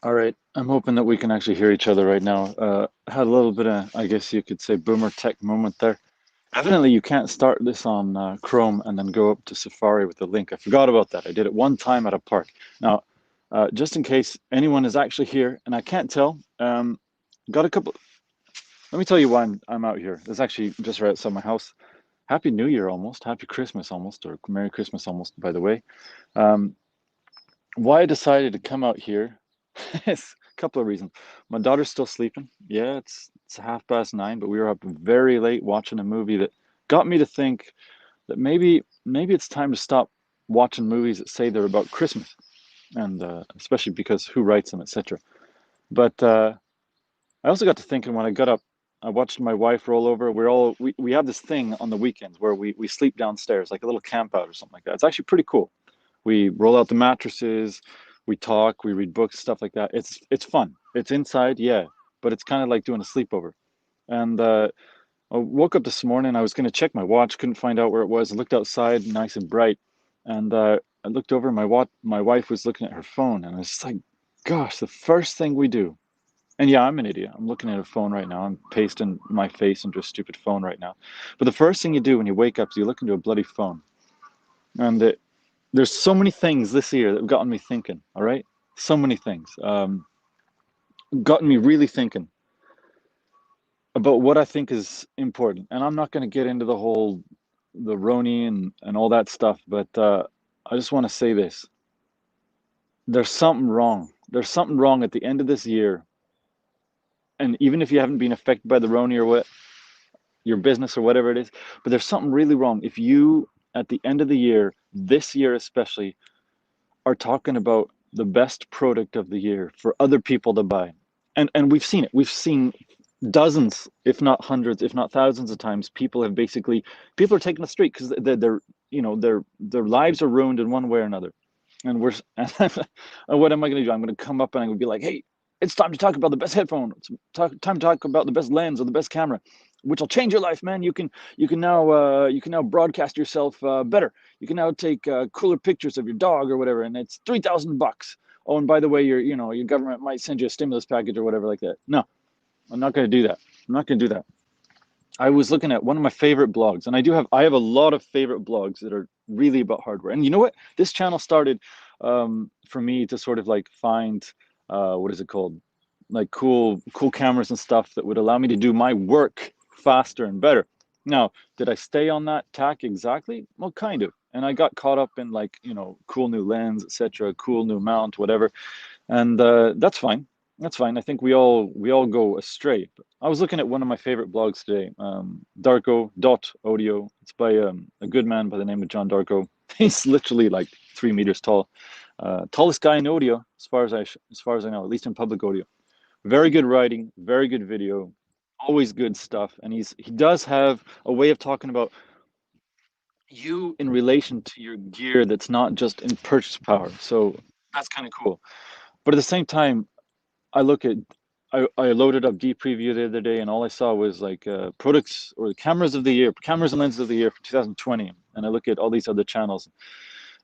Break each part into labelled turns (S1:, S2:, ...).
S1: All right, I'm hoping that we can actually hear each other right now. Had a little bit of, I guess you could say, boomer tech moment there. Evidently, you can't start this on Chrome and then go up to Safari with the link. I forgot about that. I did it one time at a park. Now, just in case anyone is actually here, and I can't tell, got a couple. Let me tell you why I'm out here. It's actually just right outside my house. Happy New Year almost. Happy Christmas almost, or Merry Christmas almost, by the way. Um, why I decided to come out here is a couple of reasons. My daughter's still sleeping. Yeah, it's 9:30, but we were up very late watching a movie that got me to think that maybe it's time to stop watching movies that say they're about Christmas, and especially because who writes them, etc. But I also got to thinking when I got up, I watched my wife roll over. We have this thing on the weekends where we sleep downstairs, like a little camp out or something like that. It's actually pretty cool. We roll out the mattresses, we talk, we read books, stuff like that. It's fun. It's inside, yeah, but it's kind of like doing a sleepover. And I woke up this morning. I was going to check my watch, couldn't find out where it was. I looked outside, nice and bright, and I looked over. My wife was looking at her phone, and I was just like, "Gosh, the first thing we do." And yeah, I'm an idiot. I'm looking at a phone right now. I'm pasting my face into a stupid phone right now. But the first thing you do when you wake up is you look into a bloody phone. And there's so many things this year that have gotten me thinking. All right, so many things gotten me really thinking about what I think is important. And I'm not going to get into the Roni and all that stuff, but I just want to say this. There's something wrong. There's something wrong at the end of this year. And even if you haven't been affected by the Roni or what, your business or whatever it is, but there's something really wrong if you, at the end of the year, this year especially, are talking about the best product of the year for other people to buy. And we've seen it. We've seen dozens, if not hundreds, if not thousands of times, people are taking the street because they're their lives are ruined in one way or another. And we're and what am I going to do? I'm going to come up and I'm going to be like, hey, it's time to talk about the best headphone. It's time to talk about the best lens or the best camera, which will change your life, man. You can now broadcast yourself better. You can now take cooler pictures of your dog or whatever, and it's $3,000. Oh, and by the way, your government might send you a stimulus package or whatever like that. No, I'm not going to do that. I'm not going to do that. I was looking at one of my favorite blogs, and I have a lot of favorite blogs that are really about hardware. And you know what? This channel started for me to sort of like find what is it called? Like cool cameras and stuff that would allow me to do my work faster and better. Now, did I stay on that tack exactly? Well, kind of. And I got caught up in like, cool new lens, etc., cool new mount, whatever. And that's fine. That's fine. I think we all go astray. But I was looking at one of my favorite blogs today, Darko.audio. It's by a good man by the name of John Darko. He's literally like 3 meters tall, tallest guy in audio, as far as I know, at least in public audio. Very good writing, very good video, always good stuff. And he does have a way of talking about you in relation to your gear that's not just in purchase power. So that's kind of cool. But at the same time, I look at I loaded up D Preview the other day, and all I saw was like products or cameras of the year, cameras and lenses of the year for 2020. And I look at all these other channels,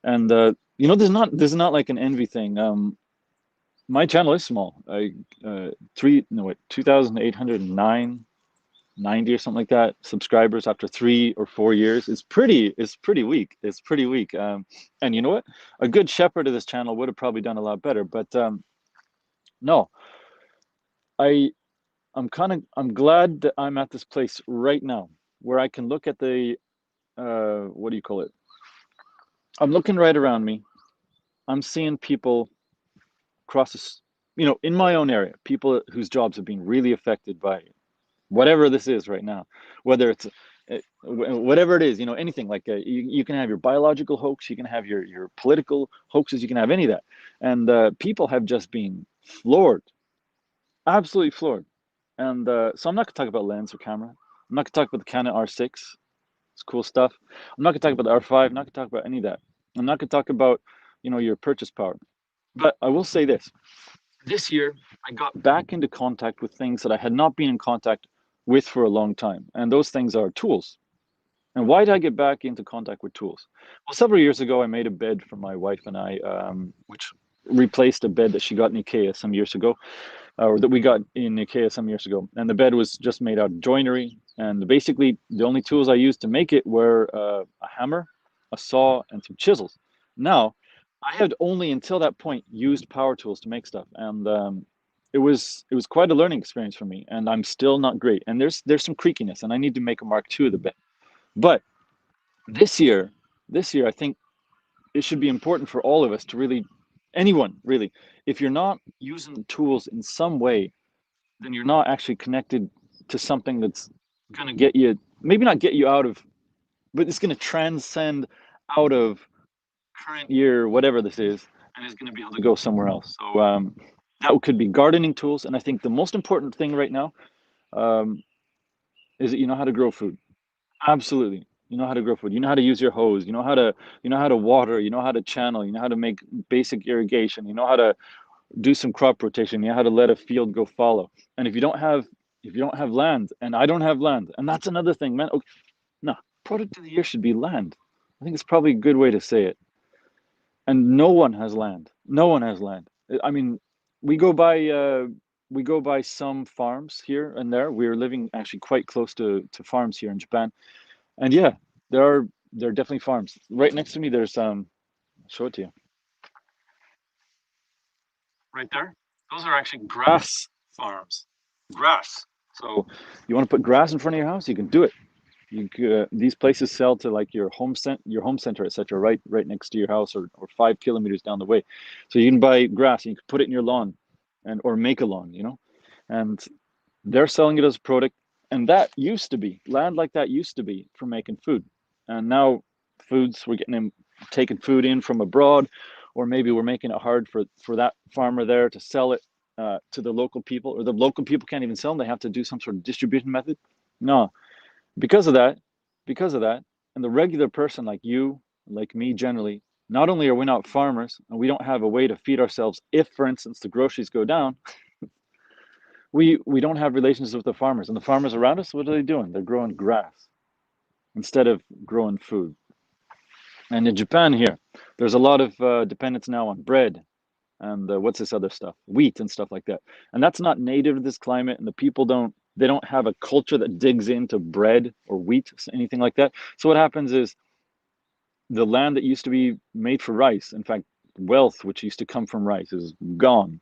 S1: and there's not like an envy thing. My channel is small. 2,809, 90 or something like that subscribers after 3 or 4 years. It's pretty weak. It's pretty weak. And you know what? A good shepherd of this channel would have probably done a lot better. But no, I I'm glad that I'm at this place right now where I can look at the what do you call it? I'm looking right around me. I'm seeing people across this, in my own area, people whose jobs have been really affected by whatever this is right now, whether it's whatever it is, anything like you can have your biological hoax, you can have your political hoaxes, you can have any of that, and people have just been floored, absolutely floored. And so I'm not going to talk about lens or camera. I'm not going to talk about the Canon R6. It's cool stuff. I'm not going to talk about the R5. I'm not going to talk about any of that. I'm not going to talk about, your purchase power. But I will say this. This year, I got back into contact with things that I had not been in contact with for a long time. And those things are tools. And why did I get back into contact with tools? Well, several years ago, I made a bed for my wife and I, which replaced a bed that she got in IKEA some years ago, or that we got in IKEA some years ago. And the bed was just made out of joinery. And basically, the only tools I used to make it were a hammer, a saw, and some chisels. Now, I had only until that point used power tools to make stuff, and it was quite a learning experience for me. And I'm still not great. And there's some creakiness, and I need to make a Mark II of the bed. But this year, I think it should be important for all of us to really, anyone really, if you're not using tools in some way, then you're not actually connected to something that's going to get you, maybe not get you out of, but it's going to transcend out of current year, whatever this is, and is going to be able to go somewhere else. So that could be gardening tools. And I think the most important thing right now um, is that you know how to grow food. Absolutely. You know how to grow food. You know how to use your hose. You know how to water. You know how to channel. You know how to make basic irrigation. You know how to do some crop rotation. You know how to let a field go fallow. And if you don't have land, and I don't have land, and that's another thing, man. Okay, no, product of the year should be land. I think it's probably a good way to say it. And no one has land. No one has land. I mean, we go by some farms here and there. We're living actually quite close to farms here in Japan. And yeah, there are definitely farms. Right next to me, there's I'll show it to you. Right there. Those are actually grass farms. Grass. So you want to put grass in front of your house, you can do it. These places sell to like your home center, etc. Right next to your house, or 5 kilometers down the way. So you can buy grass and you can put it in your lawn, and or make a lawn, and they're selling it as a product. And that used to be land, like that used to be for making food. And now we're getting them taking food in from abroad, or maybe we're making it hard for that farmer there to sell it to the local people, or the local people can't even sell them. They have to do some sort of distribution method. No, because of that, and the regular person like you, like me generally, not only are we not farmers and we don't have a way to feed ourselves if, for instance, the groceries go down, we don't have relations with the farmers. And the farmers around us, what are they doing? They're growing grass instead of growing food. And in Japan here, there's a lot of dependence now on bread and what's this other stuff, wheat and stuff like that. And that's not native to this climate, and the people don't have a culture that digs into bread or wheat, anything like that. So what happens is the land that used to be made for rice, in fact, wealth which used to come from rice, is gone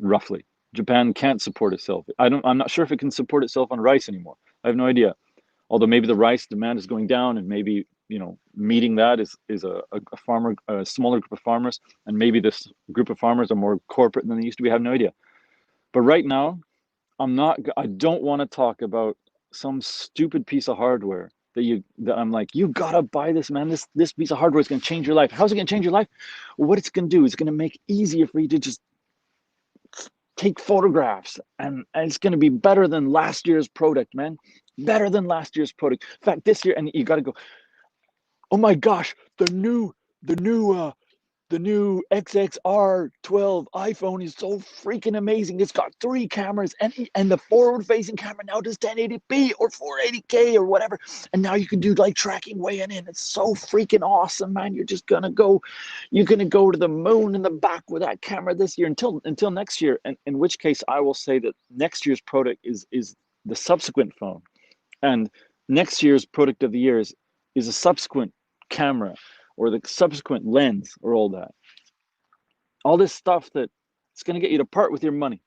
S1: roughly. Japan can't support itself. I'm not sure if it can support itself on rice anymore. I have no idea. Although maybe the rice demand is going down, and maybe meeting that is a smaller group of farmers, and maybe this group of farmers are more corporate than they used to be. I have no idea. But right now, I don't want to talk about some stupid piece of hardware that I'm like, you gotta buy this, man. This piece of hardware is gonna change your life. How's it gonna change your life? Well, what it's gonna do is it's gonna make it easier for you to just take photographs, and it's gonna be better than last year's product, man. Better than last year's product. In fact, this year, and you gotta go, oh my gosh, the new XXR12 iPhone is so freaking amazing. It's got 3 cameras, and the forward-facing camera now does 1080p or 480k or whatever. And now you can do like tracking way in. It's so freaking awesome, man. You're gonna go to the moon in the back with that camera this year until next year. And in which case, I will say that next year's product is the subsequent phone, and next year's product of the year is a subsequent camera, or the subsequent lens, or all this stuff that it's going to get you to part with your money.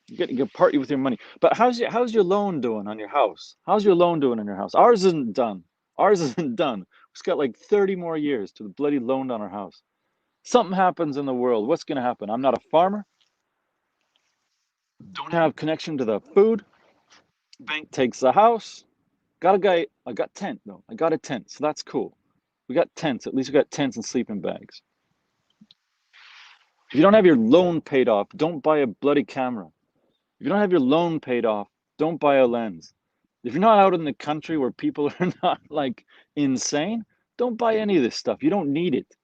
S1: You part with your money. But how's your loan doing on your house? How's your loan doing on your house? Ours isn't done. We've got like 30 more years to the bloody loan on our house. Something happens in the world. What's going to happen? I'm not a farmer. Don't have connection to the food. Bank takes the house. Got a guy. I got tent though. I got a tent, so that's cool. We got tents. At least we got tents and sleeping bags. If you don't have your loan paid off, don't buy a bloody camera. If you don't have your loan paid off, don't buy a lens. If you're not out in the country where people are not like insane, don't buy any of this stuff. You don't need it.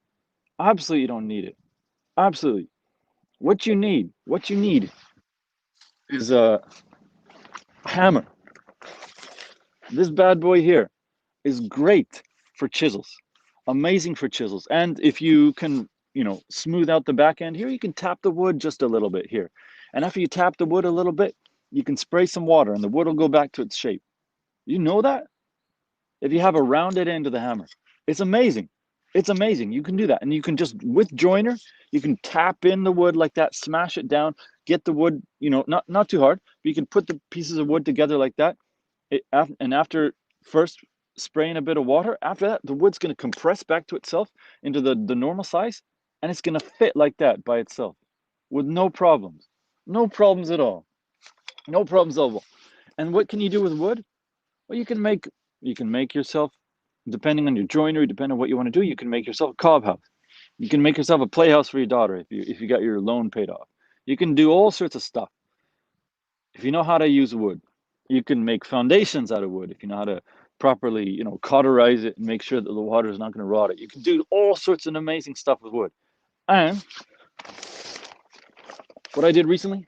S1: Absolutely, you don't need it. Absolutely. What you need is a hammer. This bad boy here is great for chisels. Amazing for chisels. And if you can smooth out the back end here, you can tap the wood just a little bit here. And after you tap the wood a little bit, you can spray some water and the wood will go back to its shape. You know that? If you have a rounded end of the hammer, it's amazing. It's amazing. You can do that. And you can just, with joiner, you can tap in the wood like that, smash it down, get the wood, not too hard, but you can put the pieces of wood together like that. And after first spraying a bit of water, after that, the wood's going to compress back to itself into the normal size, and it's going to fit like that by itself with no problems. No problems at all. No problems at all. And what can you do with wood? Well, you can make yourself, depending on your joinery, depending on what you want to do, you can make yourself a cob house. You can make yourself a playhouse for your daughter if you got your loan paid off. You can do all sorts of stuff. If you know how to use wood, you can make foundations out of wood. If you know how to properly, cauterize it and make sure that the water is not going to rot it. You can do all sorts of amazing stuff with wood. And what I did recently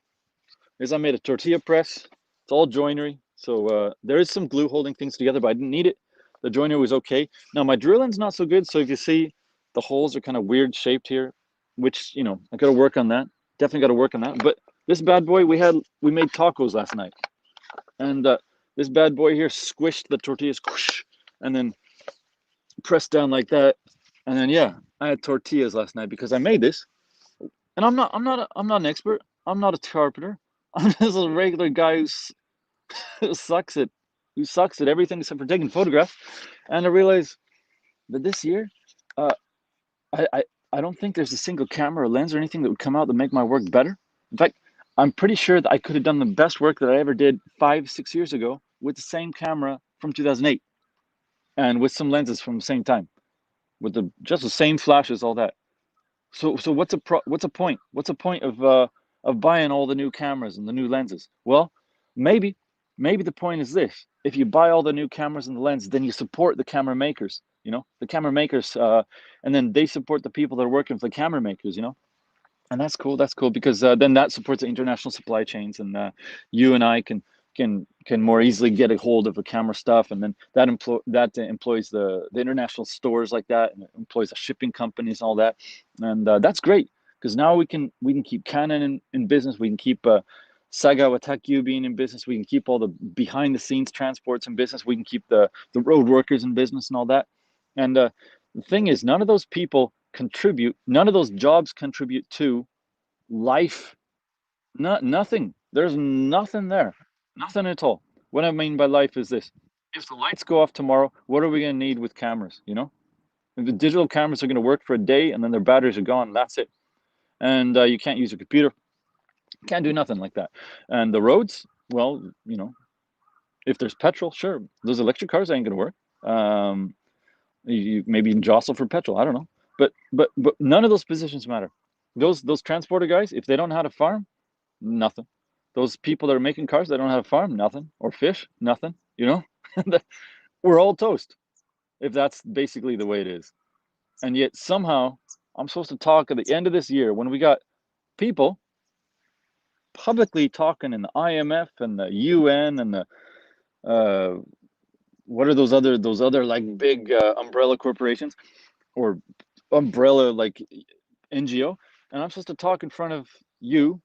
S1: is I made a tortilla press. It's all joinery. So there is some glue holding things together, but I didn't need it. The joinery was okay. Now my drilling's not so good. So if you see the holes are kind of weird shaped here, which, I got to work on that. Definitely got to work on that. But this bad boy, we made tacos last night. And this bad boy here squished the tortillas, whoosh, and then pressed down like that. And then, yeah, I had tortillas last night because I made this. And I'm not an expert. I'm not a carpenter. I'm just a regular guy who sucks at everything except for taking photographs. And I realized that this year, uh, I don't think there's a single camera or lens or anything that would come out that make my work better. In fact, I'm pretty sure that I could have done the best work that I ever did 5-6 years ago with the same camera from 2008 and with some lenses from the same time, with just the same flashes, all that. So what's a point? What's a point of buying all the new cameras and the new lenses? Well, maybe the point is this: if you buy all the new cameras and the lenses, then you support the camera makers. The camera makers, and then they support the people that are working for the camera makers. And that's cool. That's cool because then that supports the international supply chains, and you and I can more easily get a hold of the camera stuff, and then that employs the international stores like that, and it employs the shipping companies, all that, and that's great because now we can keep Canon in business. We can keep Sagawa Takyu being in business. We can keep all the behind the scenes transports in business. We can keep the road workers in business and all that. And the thing is, none of those people contribute. None of those jobs contribute to life. Nothing. There's nothing there. Nothing at all. What I mean by life is this: if the lights go off tomorrow, what are we going to need with cameras? If the digital cameras are going to work for a day and then their batteries are gone, that's it. And you can't use your computer. Can't do nothing like that. And the roads, well, if there's petrol, sure, those electric cars ain't going to work. You maybe can jostle for petrol. I don't know. But none of those positions matter. Those transporter guys, if they don't know how to farm, nothing. Those people that are making cars, they don't know how to farm, nothing. Or fish, nothing. We're all toast if that's basically the way it is. And yet somehow I'm supposed to talk at the end of this year when we got people publicly talking in the IMF and the UN and the what are those other like big umbrella corporations or umbrella like NGO, and I'm supposed to talk in front of you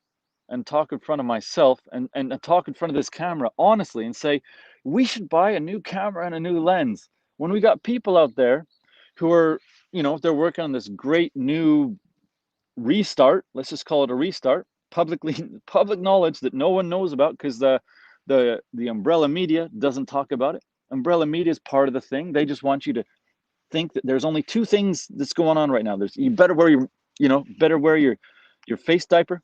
S1: and talk in front of myself and talk in front of this camera honestly and say we should buy a new camera and a new lens when we got people out there who are, they're working on this great new restart. Let's just call it a restart. Public knowledge that no one knows about because the umbrella media doesn't talk about it. Umbrella media is part of the thing. They just want you to think that there's only two things that's going on right now. You better wear your face diaper.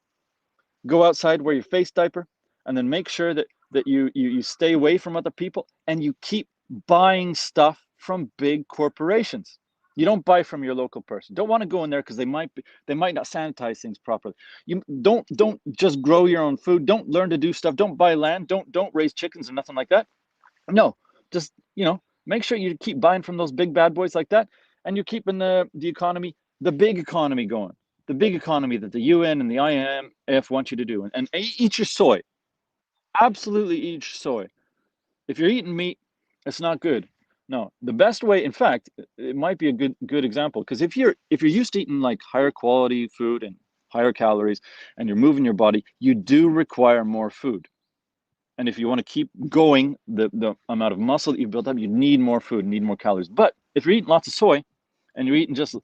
S1: Go outside, wear your face diaper, and then make sure that you stay away from other people and you keep buying stuff from big corporations. You don't buy from your local person. Don't want to go in there because they might not sanitize things properly. You don't just grow your own food. Don't learn to do stuff. Don't buy land. Don't raise chickens or nothing like that. No, just make sure you keep buying from those big bad boys like that, and you're keeping the economy, the big economy going. The big economy that the UN and the IMF want you to do, and eat your soy. Absolutely eat your soy. If you're eating meat, it's not good. No. The best way, in fact, it might be a good example, because if you're used to eating like higher quality food and higher calories, and you're moving your body, you do require more food. And if you want to keep going, the amount of muscle that you've built up, you need more food, need more calories. But if you're eating lots of soy, and you're eating just,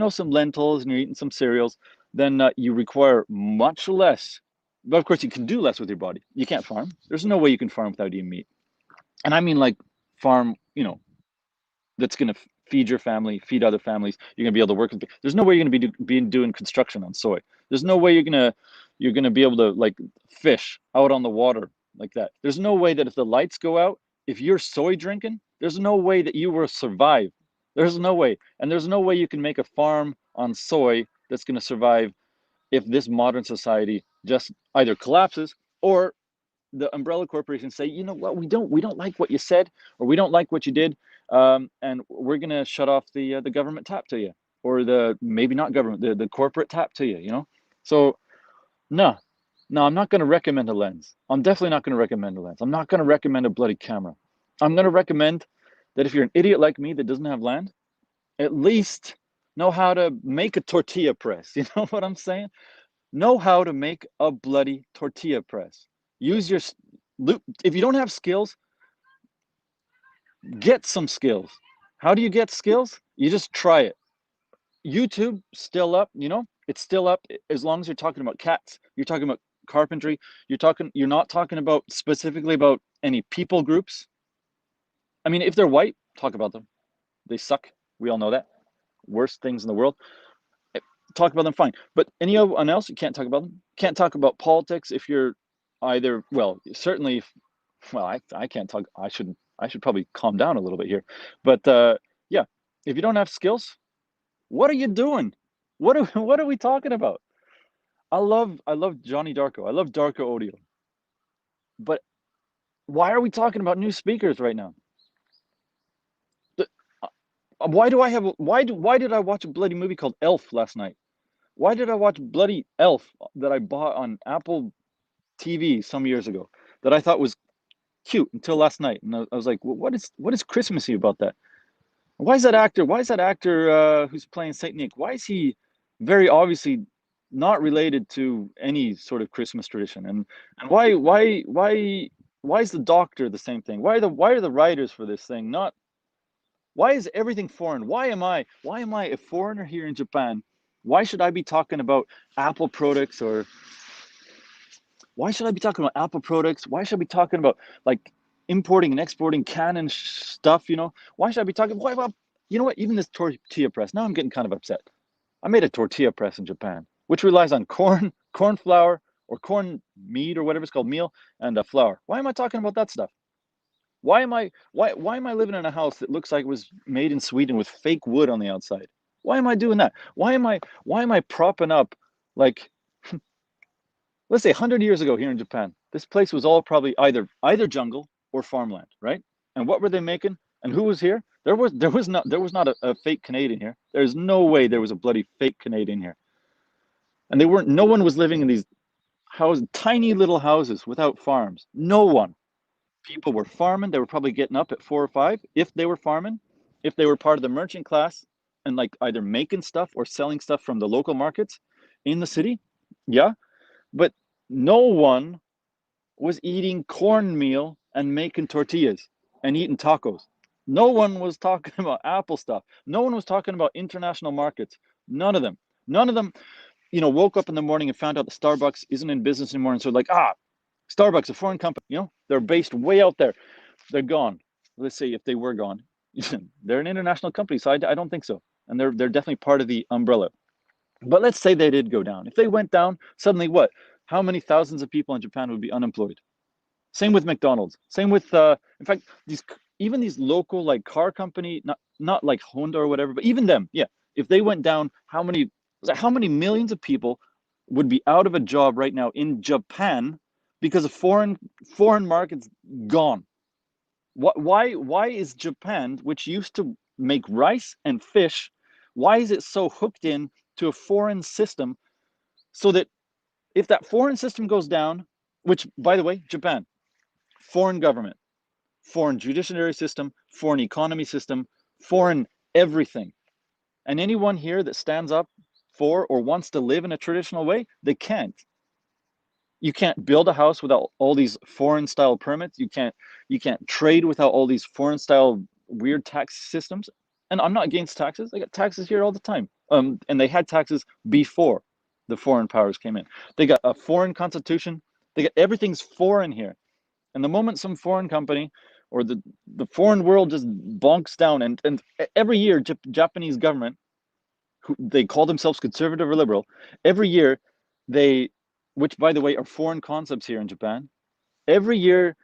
S1: some lentils, and you're eating some cereals, then you require much less. But of course, you can do less with your body. You can't farm. There's no way you can farm without eating meat. And I mean, like, farm, that's going to feed your family, feed other families. You're going to be able to work with. There's no way you're going to be doing construction on soy. There's no way you're going to be able to, like, fish out on the water like that. There's no way that if the lights go out, if you're soy drinking, there's no way that you will survive. There's no way. And there's no way you can make a farm on soy that's going to survive if this modern society just either collapses, or the umbrella corporations say, you know what, we don't like what you said, or we don't like what you did, and we're gonna shut off the government tap to you, or the maybe not government, the corporate tap to you. So no, no, I'm not gonna recommend a lens. I'm definitely not gonna recommend a lens. I'm not gonna recommend a bloody camera. I'm gonna recommend that if you're an idiot like me that doesn't have land, at least know how to make a tortilla press. You know what I'm saying? Know how to make a bloody tortilla press. Use your if you don't have skills, get some skills. How do you get skills? You just try it. YouTube still up, it's still up, as long as you're talking about cats, you're talking about carpentry, you're not talking about specifically about any people groups. I mean, if they're white, talk about them. They suck. We all know that. Worst things in the world. Talk about them, fine. But anyone else, you can't talk about them. Can't talk about politics if you're either, well, certainly, well, I can't talk. I should probably calm down a little bit here. But yeah, if you don't have skills, what are you doing? What are we talking about? I love Johnny Darko. I love Darko Audio. But why are we talking about new speakers right now? The, why did I watch a bloody movie called Elf last night? Why did I watch bloody Elf that I bought on Apple TV some years ago, that I thought was cute until last night? And I was like, well, what is Christmassy about that? Why is that actor? Who's playing Saint Nick? Why is he very obviously not related to any sort of Christmas tradition? And why is the doctor the same thing? Why are the writers for this thing not? Why is everything foreign? Why am I a foreigner here in Japan? Why should I be talking about Apple products, or why should I be talking about Apple products? Why should I be talking about, like, importing and exporting Canon stuff? Why should I be talking? Why about, you know what? Even this tortilla press. Now I'm getting kind of upset. I made a tortilla press in Japan, which relies on corn flour, or corn meat, or whatever it's called, meal, and flour. Why am I talking about that stuff? Why am I living in a house that looks like it was made in Sweden with fake wood on the outside? Why am I doing that? Why am I propping up, like, let's say 100 years ago here in Japan, this place was all probably either jungle or farmland, right? And what were they making? And who was here? There was not a fake Canadian here. There's no way there was a bloody fake Canadian here. And no one was living in these tiny little houses without farms. No one. People were farming. They were probably getting up at 4 or 5 if they were farming, if they were part of the merchant class, and, like, either making stuff or selling stuff from the local markets in the city. Yeah. But no one was eating cornmeal and making tortillas and eating tacos. No one was talking about Apple stuff. No one was talking about international markets. None of them. None of them, woke up in the morning and found out that Starbucks isn't in business anymore. And so, like, Starbucks, a foreign company, they're based way out there. They're gone. Let's say if they were gone. They're an international company, so I don't think so. And they're definitely part of the umbrella. But let's say they did go down. If they went down, suddenly what? How many thousands of people in Japan would be unemployed? Same with McDonald's. Same with, in fact, these local, like, car company, not like Honda or whatever, but even them, yeah. If they went down, how many millions of people would be out of a job right now in Japan because of foreign markets gone? Why is Japan, which used to make rice and fish, why is it so hooked in to a foreign system, so that if that foreign system goes down, which, by the way, Japan, foreign government, foreign judiciary system, foreign economy system, foreign everything. And anyone here that stands up for or wants to live in a traditional way, they can't. You can't build a house without all these foreign style permits. You can't trade without all these foreign style weird tax systems. And I'm not against taxes. They got taxes here all the time. And they had taxes before the foreign powers came in. They got a foreign constitution. They got everything's foreign here. And the moment some foreign company or the foreign world just bonks down, and every year Japanese government, who they call themselves conservative or liberal, every year they, which by the way are foreign concepts here in Japan, every year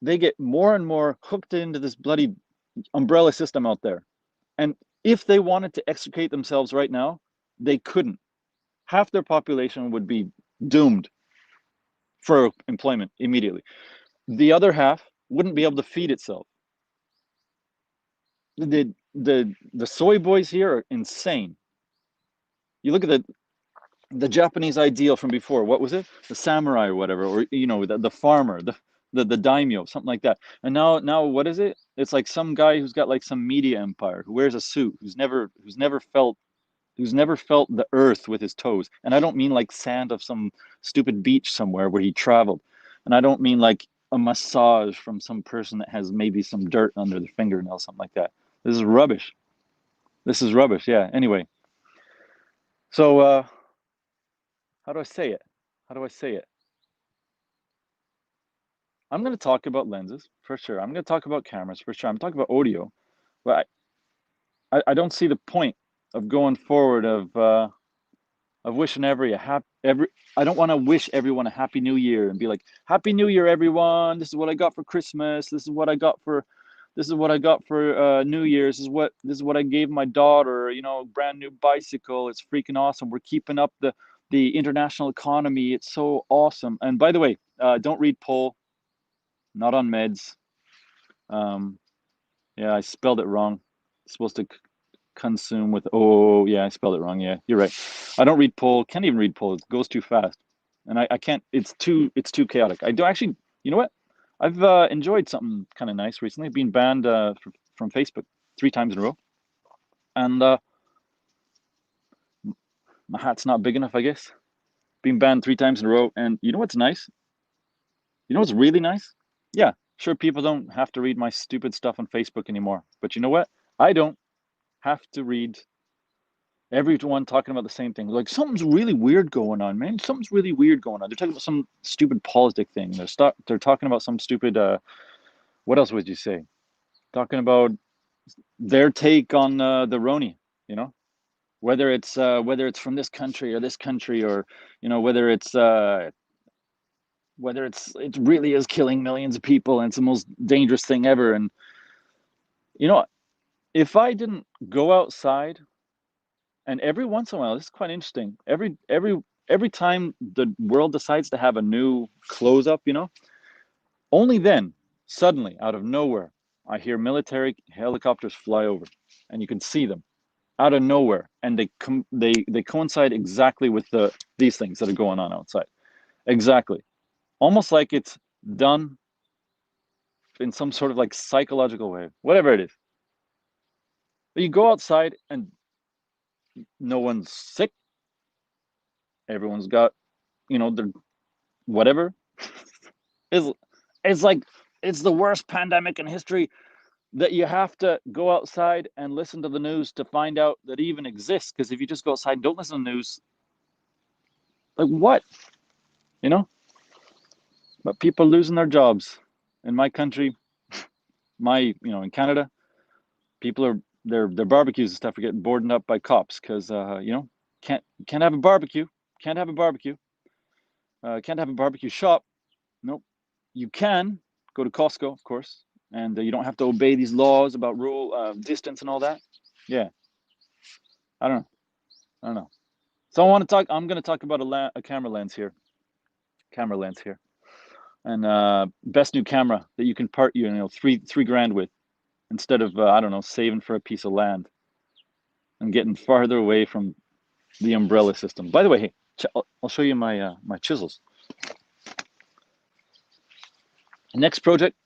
S1: they get more and more hooked into this bloody umbrella system out there. And if they wanted to extricate themselves right now, they couldn't. Half their population would be doomed for employment immediately. The other half wouldn't be able to feed itself. The soy boys here are insane. You look at the Japanese ideal from before. What was it? The samurai or whatever, or the farmer, the daimyo, something like that. And now what is it? It's like some guy who's got like some media empire, who wears a suit, who's never felt the earth with his toes. And I don't mean like sand of some stupid beach somewhere where he traveled. And I don't mean like a massage from some person that has maybe some dirt under the fingernail, something like that. This is rubbish. This is rubbish. Yeah. Anyway, so how do I say it? How do I say it? I'm going to talk about lenses for sure. I'm going to talk about cameras for sure. I'm talking about audio, but I don't see the point of going forward of wishing every. I don't want to wish everyone a happy new year and be like, happy new year everyone, this is what I got for Christmas, this is what I got for New Year's, this is what I gave my daughter, brand new bicycle, it's freaking awesome, we're keeping up the international economy, it's so awesome. And by the way, don't read poll, not on meds. Yeah, I spelled it wrong. It's supposed to consume with, oh yeah, I spelled it wrong. Yeah, you're right. I don't read poll, can't even read poll, it goes too fast. And I can't, it's too chaotic. I do actually, you know what? I've enjoyed something kind of nice recently, being banned from Facebook 3 times in a row. And my hat's not big enough, I guess. Being banned 3 times in a row. And you know what's nice? You know what's really nice? Yeah, sure, people don't have to read my stupid stuff on Facebook anymore. But you know what? I don't have to read everyone talking about the same thing. Like, something's really weird going on, man. Something's really weird going on. They're talking about some stupid politic thing. They're talking about some stupid, what else would you say? Talking about their take on the Roni, you know? Whether it's from this country or this country, or whether it really is killing millions of people and it's the most dangerous thing ever. And you know, if I didn't go outside, and every once in a while, this is quite interesting. Every time the world decides to have a new close up, only then, suddenly, out of nowhere, I hear military helicopters fly over, and you can see them out of nowhere, and they coincide exactly with these things that are going on outside. Exactly, almost like it's done in some sort of like psychological way, whatever it is. But you go outside and no one's sick. Everyone's got, their whatever. Is it's like it's the worst pandemic in history that you have to go outside and listen to the news to find out that it even exists. Because if you just go outside and don't listen to the news, like what? You know? But people losing their jobs. In my country, in Canada, people are their barbecues and stuff are getting boarded up by cops because can't have a barbecue. Can't have a barbecue. Can't have a barbecue shop. Nope. You can go to Costco, of course, and you don't have to obey these laws about rule distance and all that. Yeah, I don't know. I don't know. So I'm going to talk about a camera lens here. Camera lens here, and best new camera that you can part three grand with, instead of I don't know, saving for a piece of land and getting farther away from the umbrella system. By the way, hey, I'll show you my chisels. Next project,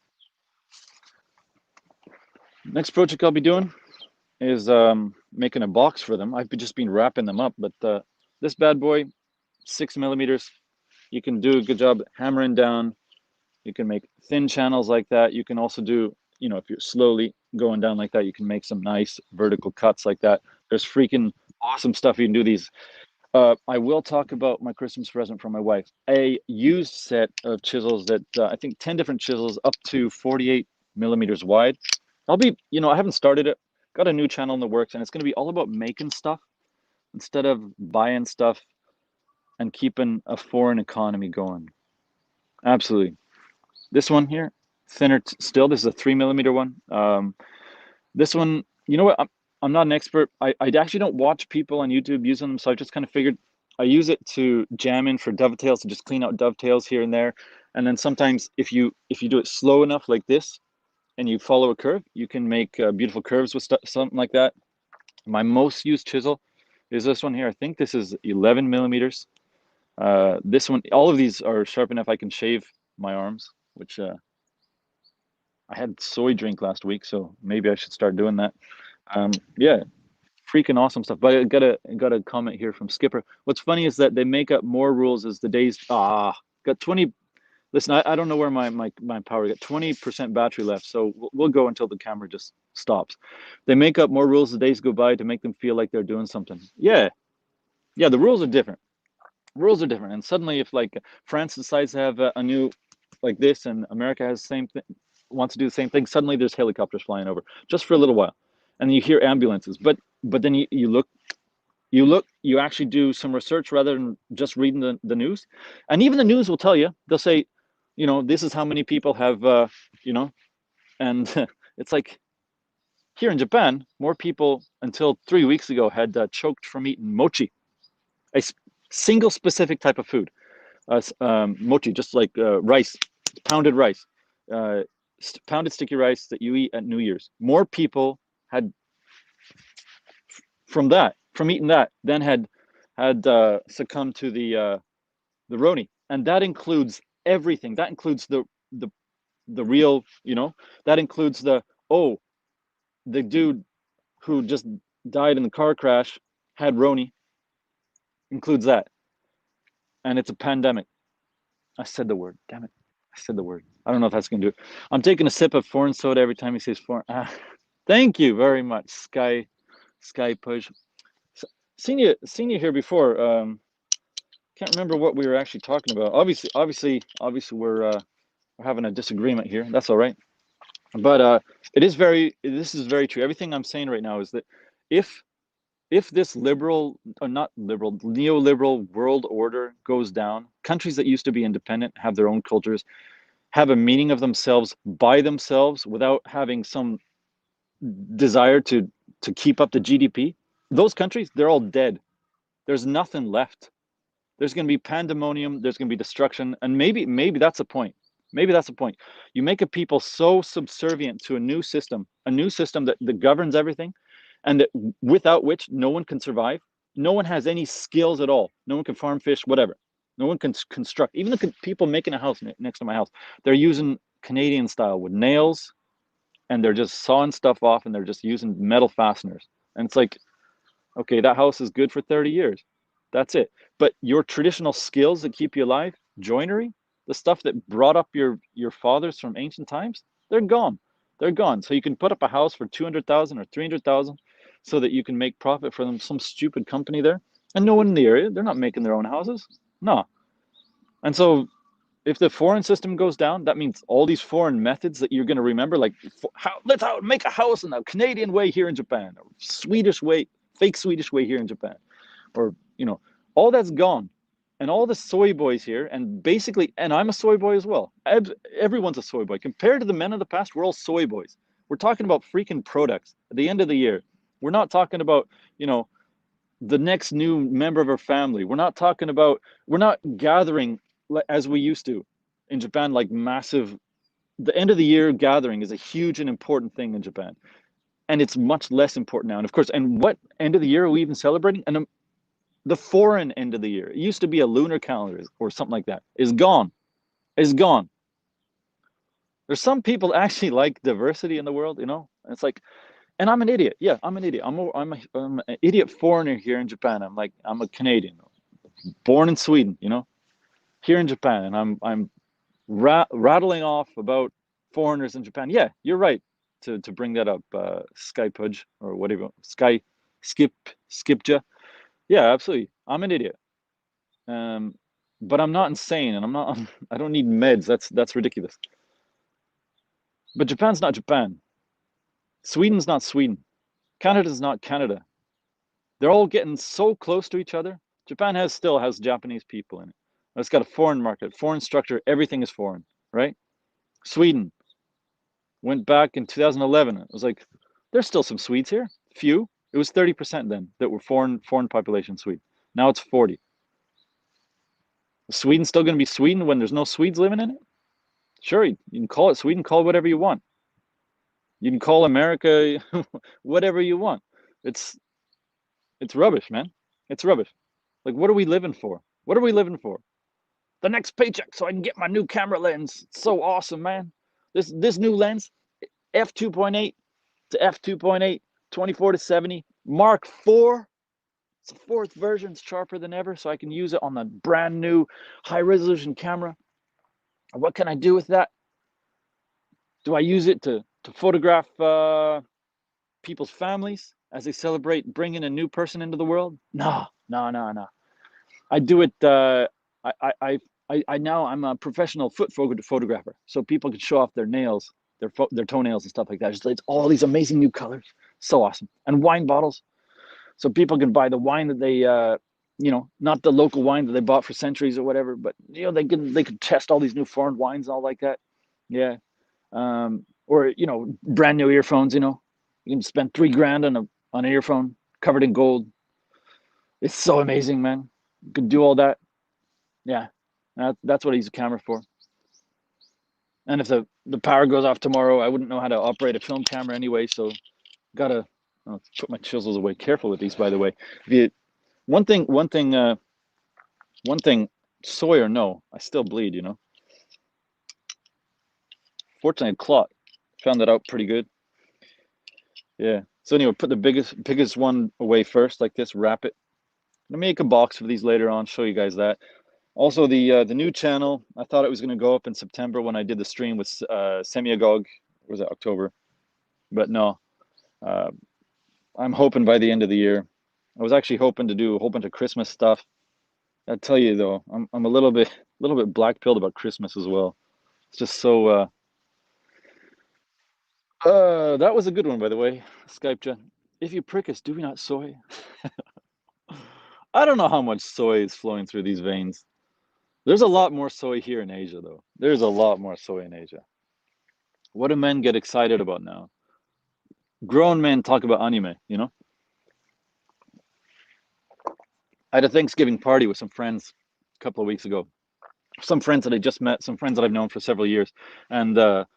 S1: Next project I'll be doing is making a box for them. I've just been wrapping them up, but this bad boy, 6 millimeters, you can do a good job hammering down. You can make thin channels like that. You can also do, if you're slowly going down like that, you can make some nice vertical cuts like that. There's freaking awesome stuff you can do these. I will talk about my Christmas present from my wife. A used set of chisels that I think 10 different chisels up to 48 millimeters wide. I'll be, I haven't started it. Got a new channel in the works, and it's going to be all about making stuff instead of buying stuff and keeping a foreign economy going. Absolutely. This one here, thinner still. This is a 3 millimeter one. This one, you know what? I'm not an expert. I actually don't watch people on YouTube using them, so I just kind of figured I use it to jam in for dovetails, to just clean out dovetails here and there. And then sometimes if you do it slow enough like this and you follow a curve, you can make beautiful curves with something like that. My most used chisel is this one here. I think this is 11 millimeters. This one, all of these are sharp enough I can shave my arms, which I had soy drink last week, so maybe I should start doing that. Yeah, freaking awesome stuff. But I got a comment here from Skipper. What's funny is that they make up more rules as the days. Got 20. Listen, I don't know where my power got. 20% battery left, so we'll go until the camera just stops. They make up more rules as the days go by to make them feel like they're doing something. Yeah, the rules are different. Rules are different, and suddenly, if like France decides to have a new like this, and America has the same thing, wants to do the same thing, suddenly there's helicopters flying over just for a little while, and you hear ambulances. But then you actually do some research rather than just reading the news, and even the news will tell you. They'll say, this is how many people have, and it's like here in Japan, more people until 3 weeks ago had choked from eating mochi, a single specific type of food. Mochi, just like rice, pounded rice, pounded sticky rice that you eat at New Year's. More people had from eating that, than had succumbed to the Roni, and that includes everything. That includes the real, that includes the dude who just died in the car crash had Roni, includes that, and it's a pandemic. I said the word. Damn it. I said the word. I don't know if that's going to do it. I'm taking a sip of foreign soda every time he says foreign. Thank you very much, Sky Push. Seen you here before. Can't remember what we were actually talking about. Obviously, we're having a disagreement here. That's all right. But this is very true. Everything I'm saying right now is that if this liberal, or not liberal, neoliberal world order goes down, countries that used to be independent have their own cultures, have a meaning of themselves by themselves without having some desire to keep up the GDP. Those countries, they're all dead. There's nothing left. There's going to be pandemonium. There's going to be destruction, and maybe that's the point. Maybe that's the point. You make a people so subservient to a new system that governs everything, and that without which no one can survive. No one has any skills at all. No one can farm, fish, whatever. No one can construct. Even the people making a house next to my house, they're using Canadian style with nails, and they're just sawing stuff off, and they're just using metal fasteners. And it's like, okay, that house is good for 30 years. That's it. But your traditional skills that keep you alive, joinery, the stuff that brought up your fathers from ancient times, they're gone. They're gone. So you can put up a house for 200,000 or 300,000 so that you can make profit for them, some stupid company there. And no one in the area, they're not making their own houses. No. And so if the foreign system goes down, that means all these foreign methods that you're going to remember, like let's make a house in the Canadian way here in Japan, or Swedish way, fake Swedish way here in Japan, or all that's gone. And all the soy boys here, and basically, and I'm a soy boy as well. Everyone's a soy boy. Compared to the men of the past, we're all soy boys. We're talking about freaking products at the end of the year. We're not talking about, the next new member of our family. We're not gathering as we used to in Japan, like massive. The end of the year gathering is a huge and important thing in Japan. And it's much less important now. And of course, and what end of the year are we even celebrating? And the foreign end of the year, it used to be a lunar calendar or something like that, is gone. There's some people actually like diversity in the world, you know? And it's like, and I'm an idiot. Yeah, I'm an idiot. I'm an idiot foreigner here in Japan. I'm a Canadian, born in Sweden, you know, here in Japan, and I'm rattling off about foreigners in Japan. Yeah, you're right to bring that up, Sky Pudge or whatever, Sky Skip Skipja. Yeah, absolutely. I'm an idiot. Um, but I'm not insane, and I don't need meds. That's ridiculous. But Japan's not Japan. Sweden's not Sweden. Canada's not Canada. They're all getting so close to each other. Japan still has Japanese people in it. It's got a foreign market, foreign structure. Everything is foreign, right? Sweden went back in 2011. It was like there's still some Swedes here. Few. It was 30% then that were foreign population Swede. Now it's 40. Is Sweden still going to be Sweden when there's no Swedes living in it? Sure, you can call it Sweden. Call it whatever you want. You can call America whatever you want. It's it's rubbish, man. It's rubbish. Like, what are we living for? What are we living for? The next paycheck so I can get my new camera lens. It's so awesome, man. This new lens, f2.8 to f2.8, 24 to 70, Mark IV. It's the fourth version. It's sharper than ever, so I can use it on the brand new high resolution camera. What can I do with that? Do I use it to photograph people's families as they celebrate bringing a new person into the world? No, no, no, no. I do it. I now I'm a professional foot photographer, so people can show off their nails, their toenails and stuff like that. Just it's all these amazing new colors, so awesome. And wine bottles, so people can buy the wine that they, not the local wine that they bought for centuries or whatever, but they can test all these new foreign wines and all like that. Yeah, or brand new earphones. You can spend $3,000 on an earphone covered in gold. It's so amazing, man. You can do all that. Yeah, that's what I use a camera for. And if the power goes off tomorrow, I wouldn't know how to operate a film camera anyway. So gotta put my chisels away. Careful with these, by the way. If you, one thing, soy or no, I still bleed. Fortunately, I clot. Found that out pretty good. Yeah. So anyway, put the biggest one away first, like this. Wrap it. I'm gonna make a box for these later on. Show you guys that. Also, the new channel, I thought it was going to go up in September when I did the stream with Semiagog. Was it October? But no, I'm hoping by the end of the year. I was actually hoping to do a whole bunch of Christmas stuff. I tell you though, I'm a little bit black pilled about Christmas as well. It's just so. That was a good one, by the way, Skype. If you prick us, do we not soy? I don't know how much soy is flowing through these veins. There's a lot more soy here in Asia, though. There's a lot more soy in Asia. What do men get excited about now? Grown men talk about anime, I had a Thanksgiving party with some friends a couple of weeks ago. Some friends that I just met, some friends that I've known for several years. And it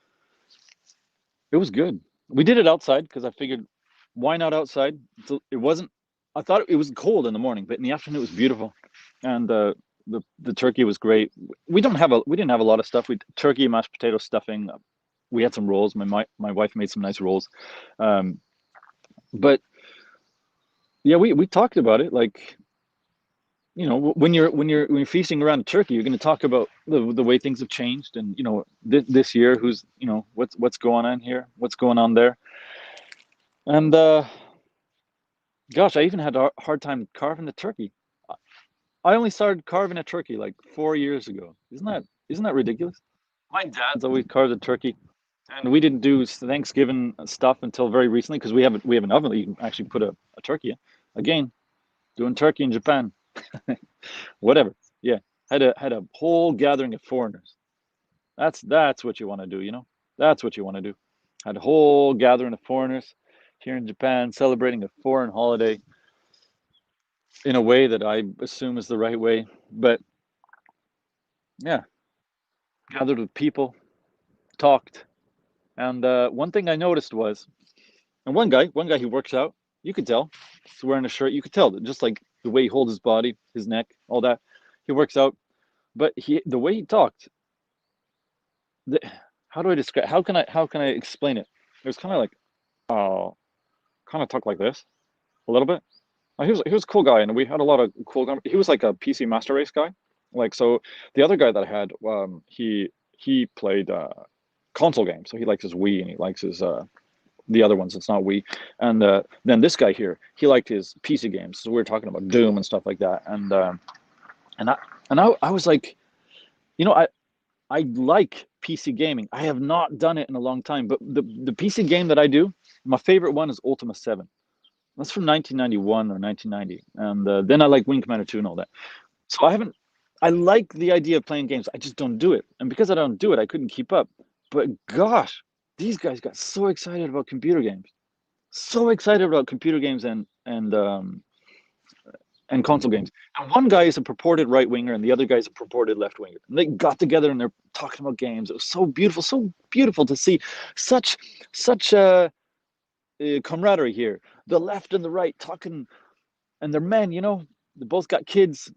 S1: was good. We did it outside because I figured, why not outside? So it wasn't, I thought it was cold in the morning, but in the afternoon it was beautiful. And the turkey was great. We didn't have a lot of stuff. We turkey, mashed potato, stuffing. We had some rolls. My wife made some nice rolls. But yeah, we talked about it. Like, when you're feasting around a turkey, you're going to talk about the way things have changed, and this year, who's what's going on here, what's going on there, and gosh, I even had a hard time carving the turkey. I only started carving a turkey like 4 years ago. Isn't that ridiculous? My dad's always carved a turkey, and we didn't do Thanksgiving stuff until very recently because we have an oven that you can actually put a turkey in. Again, doing turkey in Japan. Whatever. Yeah, had a whole gathering of foreigners. That's what you want to do, That's what you want to do. Had a whole gathering of foreigners here in Japan celebrating a foreign holiday in a way that I assume is the right way. But yeah, gathered with people, talked, and one thing I noticed was, and one guy who works out, you could tell, he's wearing a shirt. You could tell that just like the way he holds his body, his neck, all that. He works out, but the way he talked, how do I describe? How can I explain it? It was kind of like, uh, kind of talk like this a little bit. He was a cool guy, and we had a lot of cool. He was like a PC Master Race guy. Like so, the other guy that I had, he played console games. So he likes his Wii, and he likes his the other ones. It's not Wii. And then this guy here, he liked his PC games. So we were talking about Doom and stuff like that. And I I was like, you know, I like PC gaming. I have not done it in a long time, but the PC game that I do, my favorite one is Ultima 7. That's from 1991 or 1990. And then I like Wing Commander 2 and all that. So I like the idea of playing games. I just don't do it. And because I don't do it, I couldn't keep up. But gosh, these guys got so excited about computer games. So excited about computer games and console games. And one guy is a purported right winger, and the other guy is a purported left winger. And they got together and they're talking about games. It was so beautiful to see such camaraderie here. The left and the right talking, and they're men. They both got kids.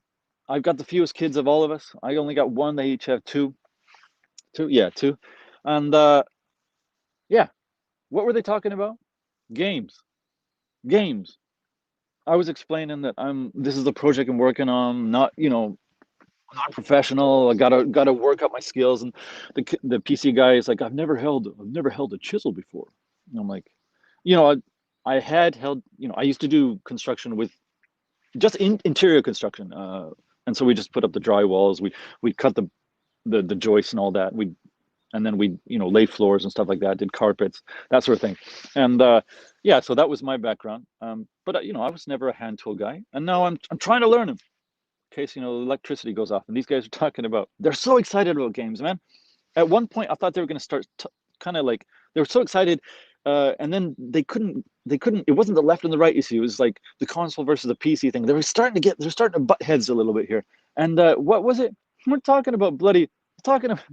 S1: I've got the fewest kids of all of us. I only got one. They each have two, yeah, two. And yeah, what were they talking about? Games, games. I was explaining that this is the project I'm working on, not professional. I gotta work up my skills. And the PC guy is like, I've never held a chisel before. And I'm like, you know, I had held, I used to do construction with just interior construction. And so we just put up the drywalls. We cut the joists and all that. And then we lay floors and stuff like that, did carpets, that sort of thing. And yeah, so that was my background. But I was never a hand tool guy, and now I'm trying to learn them in case electricity goes off. And these guys are talking about, they're so excited about games, man. At one point I thought they were going to start kind of like, they were so excited, and then they couldn't. It wasn't the left and the right issue. It was like the console versus the PC thing. They're starting to butt heads a little bit here. And what was it? We're talking about talking about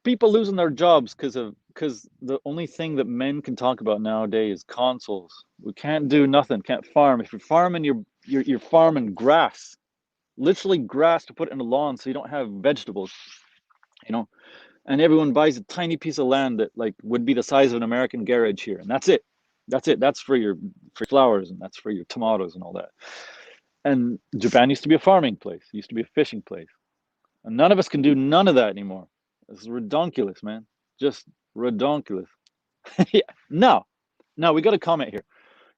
S1: people losing their jobs because the only thing that men can talk about nowadays is consoles. We can't do nothing, can't farm. If you're farming, you're farming grass, literally grass to put in the lawn so you don't have vegetables, you know. And everyone buys a tiny piece of land that like would be the size of an American garage here, and that's it. That's it. That's for your flowers, and that's for your tomatoes and all that. And Japan used to be a farming place, used to be a fishing place, and none of us can do none of that anymore. It's redonkulous, man. Just redonkulous. Yeah. Now we got a comment here.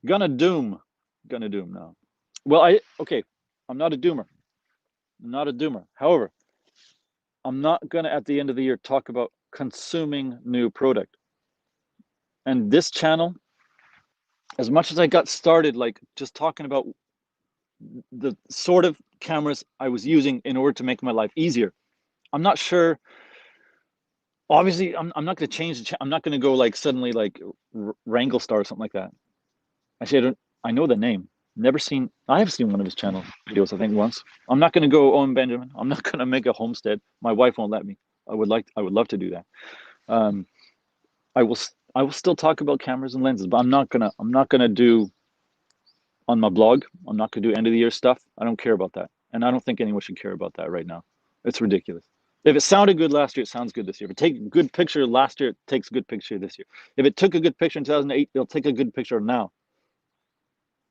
S1: Gonna doom. Gonna doom now. Well, okay. I'm not a doomer. I'm not a doomer. However, I'm not gonna at the end of the year talk about consuming new product. And this channel, as much as I got started like just talking about the sort of cameras I was using in order to make my life easier, I'm not sure. Obviously, I'm not going to change I'm not going to go like suddenly like Wrangle Star or something like that. Actually, I know the name. I have seen one of his channel videos, I think once. I'm not going to go Owen Benjamin. I'm not going to make a homestead. My wife won't let me. I would love to do that. Um, I will still talk about cameras and lenses, but I'm not gonna do on my blog. I'm not gonna do end of the year stuff. I don't care about that, and I don't think anyone should care about that right now. It's ridiculous. If it sounded good last year, it sounds good this year. If it take a good picture last year, it takes a good picture this year. If it took a good picture in 2008, it'll take a good picture now.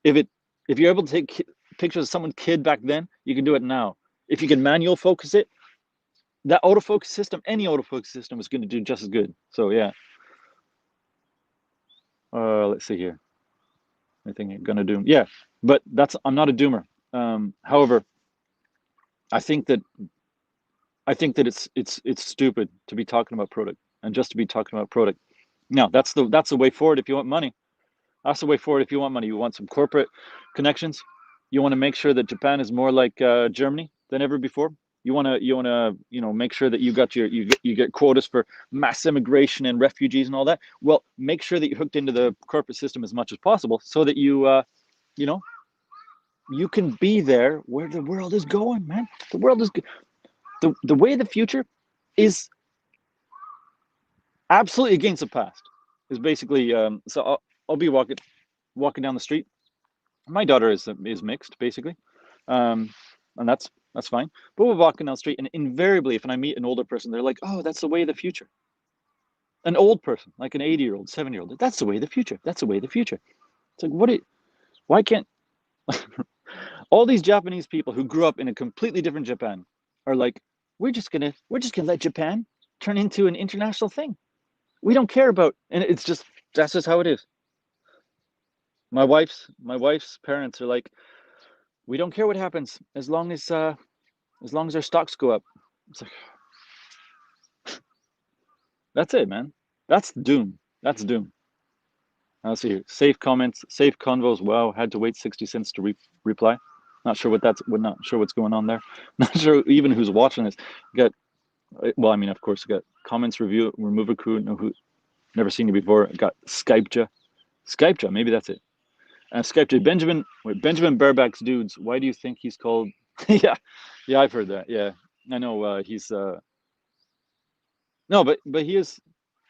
S1: If you're able to take pictures of someone's kid back then, you can do it now. If you can manual focus it, that autofocus system, any autofocus system is going to do just as good. So yeah. Let's see here. Anything you're gonna do? Yeah, but I'm not a doomer. However, I think that it's stupid to be talking about product and just to be talking about product. Now that's the way forward if you want money. That's the way forward if you want money. You want some corporate connections. You want to make sure that Japan is more like Germany than ever before. You want to make sure that you get quotas for mass immigration and refugees and all that. Well, make sure that you're hooked into the corporate system as much as possible so that you can be there where the world is going, man. The world is the way the future is absolutely against the past. Is basically so I'll be walking down the street. My daughter is mixed basically, and That's fine. But we're walking down the street, and invariably, if I meet an older person, they're like, "Oh, that's the way of the future." An old person, like an 80-year-old, 70-year-old, that's the way of the future. That's the way of the future. It's like, why can't all these Japanese people who grew up in a completely different Japan are like, we're just gonna let Japan turn into an international thing. We don't care about, and that's just how it is. My wife's parents are like, we don't care what happens as long as our stocks go up. It's like, that's it, man. That's doom. That's doom. I'll see here. Safe comments, safe convos. Wow, had to wait 60 cents to reply. Not sure not sure what's going on there. Not sure even who's watching this. Got well, I mean, of course, got comments, review, remove a crew. No, who never seen you before. Got Skypeja. Maybe that's it. Skypeja. Benjamin Bareback's dudes. Why do you think he's called? Yeah, yeah, I've heard that. Yeah, I know. He's no, but he is.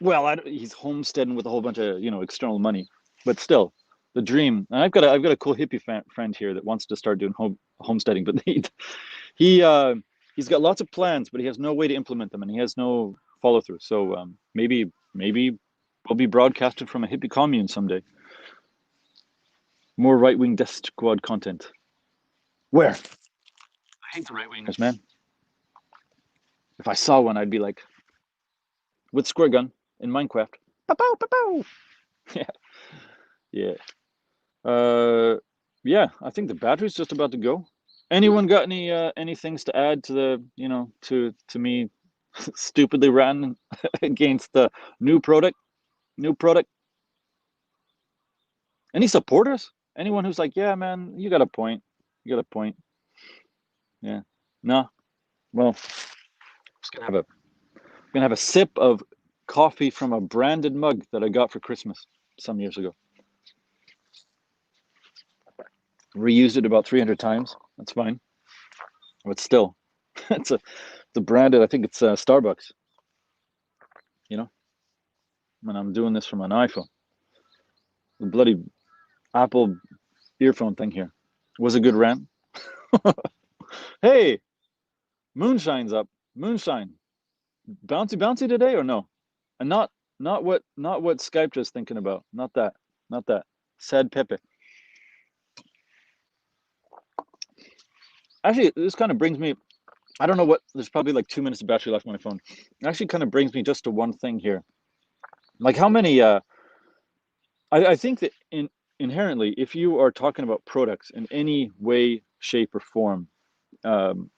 S1: Well, he's homesteading with a whole bunch of external money, but still, the dream. And I've got a cool hippie friend here that wants to start doing homesteading, but he he's got lots of plans, but he has no way to implement them, and he has no follow through. So maybe we'll be broadcasted from a hippie commune someday. More right wing death squad content. Where? I hate the right wingers, man. If I saw one, I'd be like, with square gun in Minecraft. Pow, pow, pow. Yeah, yeah. Yeah. I think the battery's just about to go. Anyone got any things to add to the to me stupidly ran against the new product? New product. Any supporters? Anyone who's like, yeah, man, you got a point. You got a point. Yeah. No. Well, just gonna have a sip of coffee from a branded mug that I got for Christmas some years ago. Reused it about 300 times. That's fine. But still, it's a branded. I think it's Starbucks. You know, when I'm doing this from an iPhone, the bloody Apple earphone thing here was a good rant. Hey, moonshine's up. Moonshine, bouncy bouncy today or no? And not what Skype just thinking about. Not that. Not that. Sad Pepe. Actually, this kind of brings me. I don't know what. There's probably like 2 minutes of battery left on my phone. It actually kind of brings me just to one thing here. Like how many? I think that inherently, if you are talking about products in any way, shape, or form, um,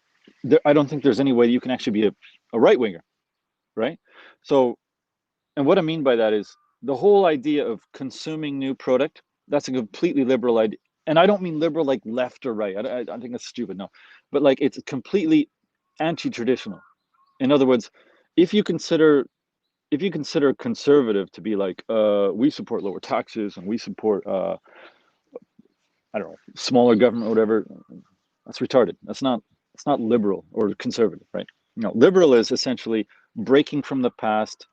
S1: I don't think there's any way that you can actually be a right winger, right? So, and what I mean by that is the whole idea of consuming new product. That's a completely liberal idea, and I don't mean liberal like left or right. I think that's stupid. No, but like it's completely anti-traditional. In other words, if you consider conservative to be like we support lower taxes and we support I don't know, smaller government, whatever, that's retarded. That's not liberal or conservative, right? Liberal is essentially breaking from the past,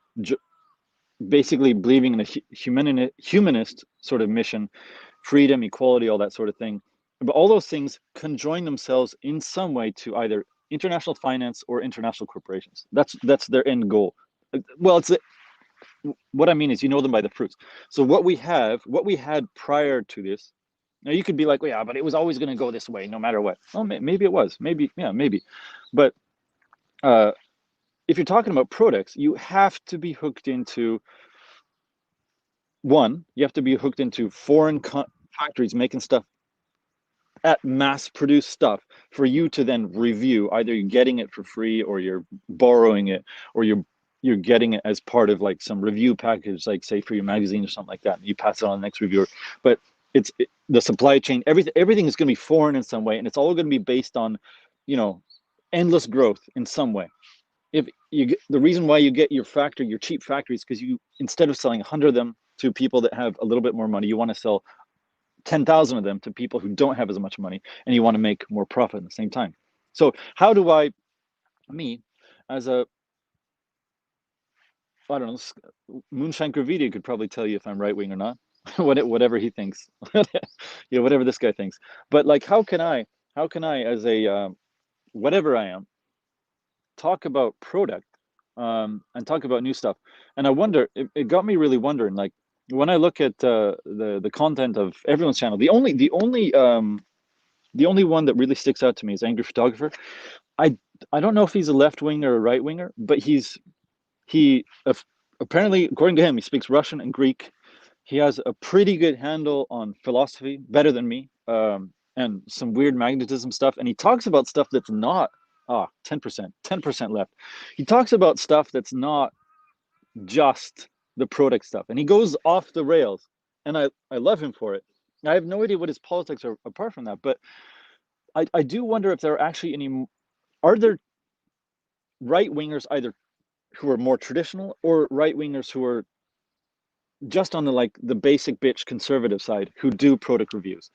S1: basically believing in a humanist sort of mission, freedom, equality, all that sort of thing. But all those things conjoin themselves in some way to either international finance or international corporations. That's their end goal. Well, what I mean is, them by the fruits. So what we had prior to this. Now you could be like, well, yeah, but it was always going to go this way, no matter what. Well, maybe it was, maybe, yeah, maybe. But if you're talking about products, you have to be hooked into foreign factories making stuff at mass-produced stuff for you to then review. Either you're getting it for free, or you're borrowing it, or you're getting it as part of like some review package, like say for your magazine or something like that. And you pass it on to the next reviewer. But the supply chain, everything is going to be foreign in some way, and it's all going to be based on, endless growth in some way. If the reason why you get your cheap factories, because you, instead of selling 100 of them to people that have a little bit more money, you want to sell 10,000 of them to people who don't have as much money, and you want to make more profit at the same time. So how do me, as a, I don't know, Moonshine Gravity could probably tell you if I'm right wing or not, whatever he thinks, whatever this guy thinks. But like, how can I as a whatever I am, talk about product, and talk about new stuff. And I wonder, it got me really wondering, like when I look at the content of everyone's channel, the only one that really sticks out to me is Angry Photographer. I I don't know if he's a left winger or a right winger, but he apparently, according to him, he speaks Russian and Greek. He has a pretty good handle on philosophy, better than me, and some weird magnetism stuff. And he talks about stuff that's not 10% left. He talks about stuff that's not just the product stuff, and he goes off the rails. And I love him for it. I have no idea what his politics are apart from that, but I do wonder if there are actually any, are there right wingers either who are more traditional or right wingers who are just on the like the basic bitch conservative side who do product reviews?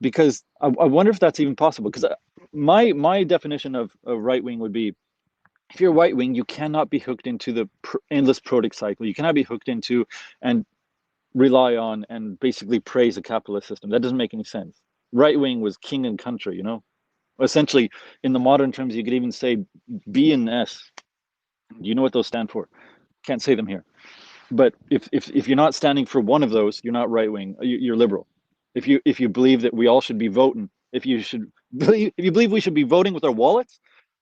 S1: Because I wonder if that's even possible. Because my definition of right wing would be, if you're right wing, you cannot be hooked into the endless product cycle. You cannot be hooked into and rely on and basically praise a capitalist system. That doesn't make any sense. Right wing was king and country, you know. Essentially, in the modern terms, you could even say B and S. You know what those stand for? Can't say them here. But if you're not standing for one of those, you're not right wing. You're liberal. If you believe that we all should be voting, if you believe we should be voting with our wallets,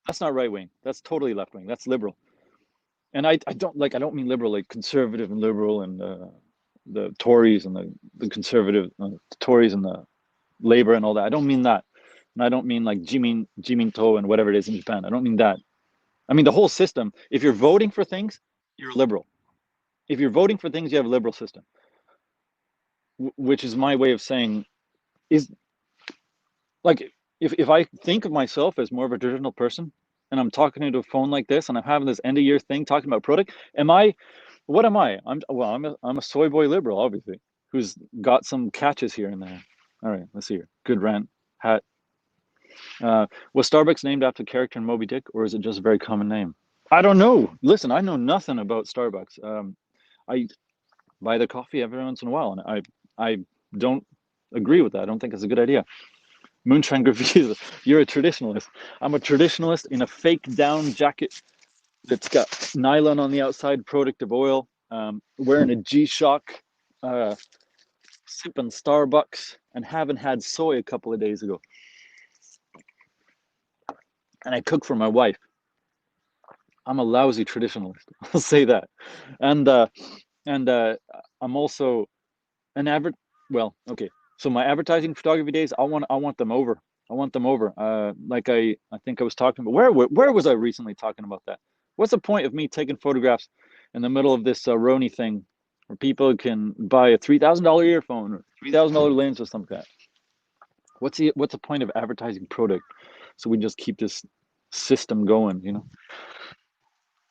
S1: that's not right wing. That's totally left wing. That's liberal. And I don't mean liberal like conservative and liberal and the Tories and the conservative Tories and the Labor and all that. I don't mean that. And I don't mean like Jiminto and whatever it is in Japan. I don't mean that. I mean the whole system. If you're voting for things, you're liberal. If you're voting for things, you have a liberal system, which is my way of saying, is like, if I think of myself as more of a traditional person and I'm talking into a phone like this and I'm having this end of year thing talking about product, what am I? I'm a soy boy liberal, obviously, who's got some catches here and there. All right, let's see here. Good rant. Hat. Was Starbucks named after a character in Moby Dick, or is it just a very common name? I don't know. Listen, I know nothing about Starbucks. I buy their coffee every once in a while, and I don't agree with that. I don't think it's a good idea. Moonshine Graffiti, you're a traditionalist. I'm a traditionalist in a fake down jacket that's got nylon on the outside, product of oil, wearing a G-Shock, sipping Starbucks, and having had soy a couple of days ago. And I cook for my wife. I'm a lousy traditionalist. I'll say that. And I'm also an well, okay. So my advertising photography days, I want them over. I want them over. Like I think I was talking about, where was I recently talking about that? What's the point of me taking photographs in the middle of this Roni thing where people can buy a $3,000 earphone or $3,000 lens or something like that? What's the point of advertising product? So we just keep this system going, you know?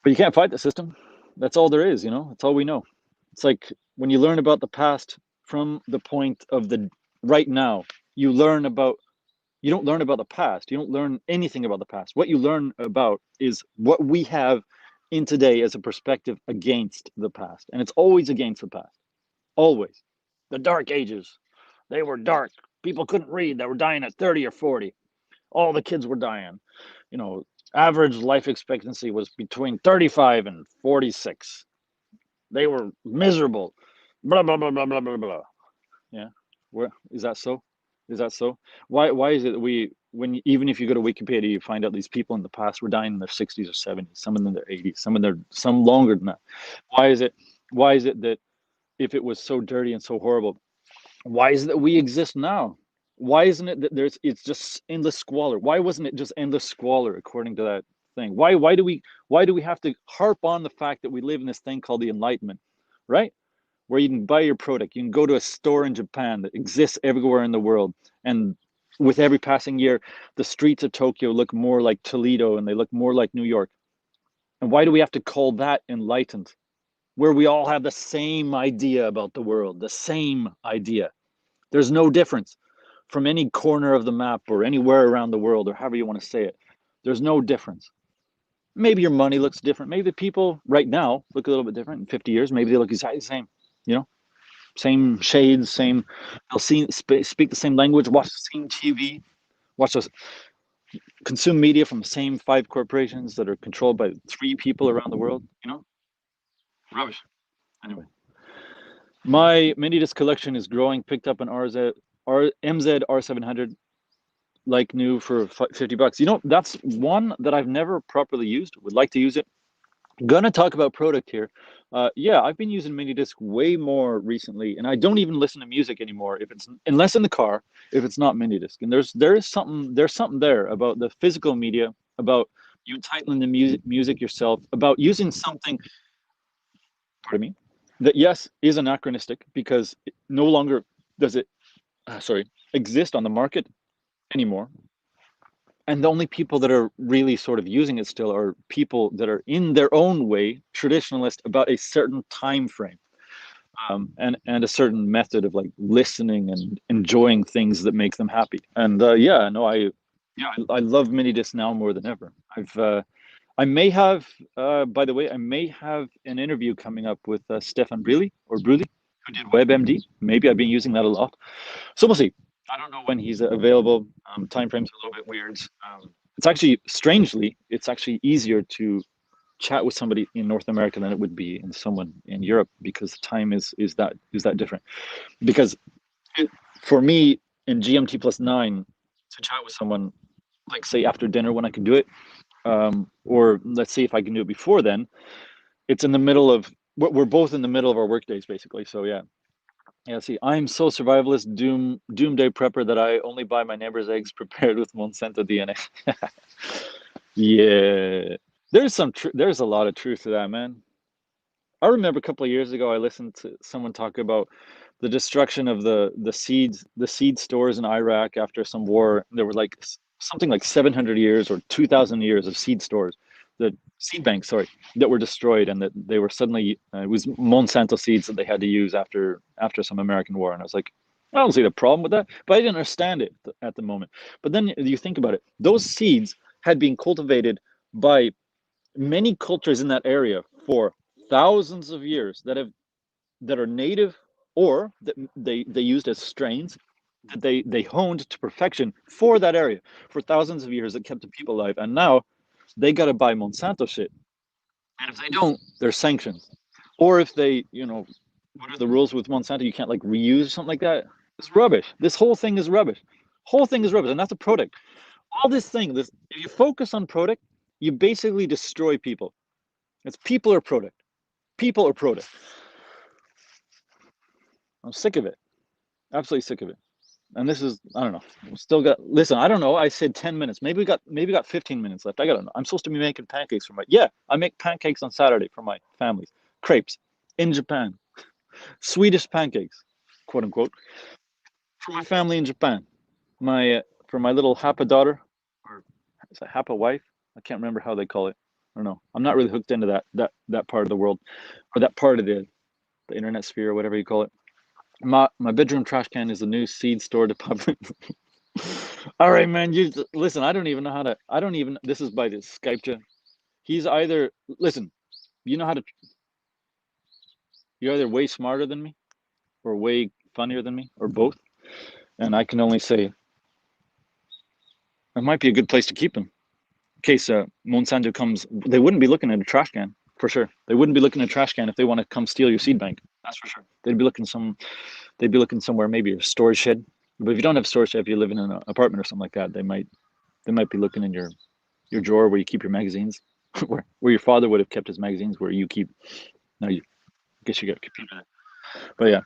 S1: But you can't fight the system. That's all there is, you know? That's all we know. It's like when you learn about the past from the point of the right now, you don't learn about the past. You don't learn anything about the past. What you learn about is what we have in today as a perspective against the past. And it's always against the past. Always. The dark ages. They were dark. People couldn't read. They were dying at 30 or 40. All the kids were dying. You know, average life expectancy was between 35 and 46. They were miserable. Blah, blah, blah, blah, blah, blah, blah. Yeah. Where is that so? Is that so? Why is it that even if you go to Wikipedia, you find out these people in the past were dying in their 60s or 70s, some in their 80s, some longer than that. Why is it that if it was so dirty and so horrible, why is it that we exist now? Why isn't it that it's just endless squalor? Why wasn't it just endless squalor according to that thing? Why do we have to harp on the fact that we live in this thing called the Enlightenment, right? Where you can buy your product. You can go to a store in Japan that exists everywhere in the world. And with every passing year, the streets of Tokyo look more like Toledo and they look more like New York. And why do we have to call that enlightened? Where we all have the same idea about the world, the same idea. There's no difference from any corner of the map or anywhere around the world, or however you want to say it. There's no difference. Maybe your money looks different. Maybe the people right now look a little bit different. In 50 years, maybe they look exactly the same. You know, same shades, they'll speak the same language, watch the same TV, watch those. consume media from the same 5 corporations that are controlled by 3 people around the world. Rubbish. Anyway, my mini disc collection is growing. Picked up an MZ R700 like new for $50. That's one that I've never properly used. Would like to use it. Gonna talk about product here. Yeah, I've been using mini disc way more recently, and I don't even listen to music anymore unless in the car, if it's not mini disc. And there's something there about the physical media, about you titling the music yourself, about using something, pardon me, that yes is anachronistic because no longer does it exist on the market anymore. And the only people that are really sort of using it still are people that are in their own way traditionalist about a certain time frame, and a certain method of like listening and enjoying things that make them happy. And I love mini disc now more than ever. I may have, by the way, I may have an interview coming up with Stefan Brili, who did WebMD. Maybe I've been using that a lot, so we'll see. I don't know when he's available. Time frames are a little bit weird. It's actually, strangely, it's actually easier to chat with somebody in North America than it would be in someone in Europe, because the time is that different. Because for me in GMT +9 to chat with someone, like say after dinner when I can do it, or let's say if I can do it before then, it's in the middle of, we're both in the middle of our work days basically. So yeah. See, I'm so survivalist, doomsday prepper that I only buy my neighbor's eggs prepared with Monsanto DNA. Yeah, there's a lot of truth to that, man. I remember a couple of years ago, I listened to someone talk about the destruction of the seed stores in Iraq after some war. There were like something like 700 years or 2,000 years of seed stores, the seed banks, sorry, that were destroyed, and that they were suddenly it was Monsanto seeds that they had to use after some American war. And I was like, I don't see the problem with that, but I didn't understand it at the moment. But then you think about it; those seeds had been cultivated by many cultures in that area for thousands of years that are native, or that they used as strains that they honed to perfection for that area for thousands of years, that kept the people alive. And now they got to buy Monsanto shit, and if they don't, they're sanctioned. Or if they, what are the rules with Monsanto? You can't like reuse something like that. It's rubbish. This whole thing is rubbish. Whole thing is rubbish, and that's a product. All this, if you focus on product, you basically destroy people. It's people or product. People or product. I'm sick of it. Absolutely sick of it. And this is, I don't know. Still got, listen, I don't know. I said 10 minutes. Maybe we got 15 minutes left. I'm supposed to be making pancakes I make pancakes on Saturday for my families. Crepes in Japan. Swedish pancakes, quote unquote, for my family in Japan. For my little Hapa daughter, or is it Hapa wife? I can't remember how they call it. I don't know. I'm not really hooked into that part of the world, or that part of the internet sphere, or whatever you call it. My bedroom trash can is a new seed store department. All right, man. You listen. I don't even know how to. I don't even. This is by the Skype chat. He's either listen. You know how to. You're either way smarter than me, or way funnier than me, or both. And I can only say it might be a good place to keep them. In case Monsanto comes, they wouldn't be looking at a trash can for sure. They wouldn't be looking at a trash can if they want to come steal your seed bank. That's for sure. They'd be looking somewhere, maybe a storage shed. But if you don't have a storage shed, if you live in an apartment or something like that, they might be looking in your drawer where you keep your magazines, where your father would have kept his magazines, where you keep. No, I guess you got a computer. But yeah,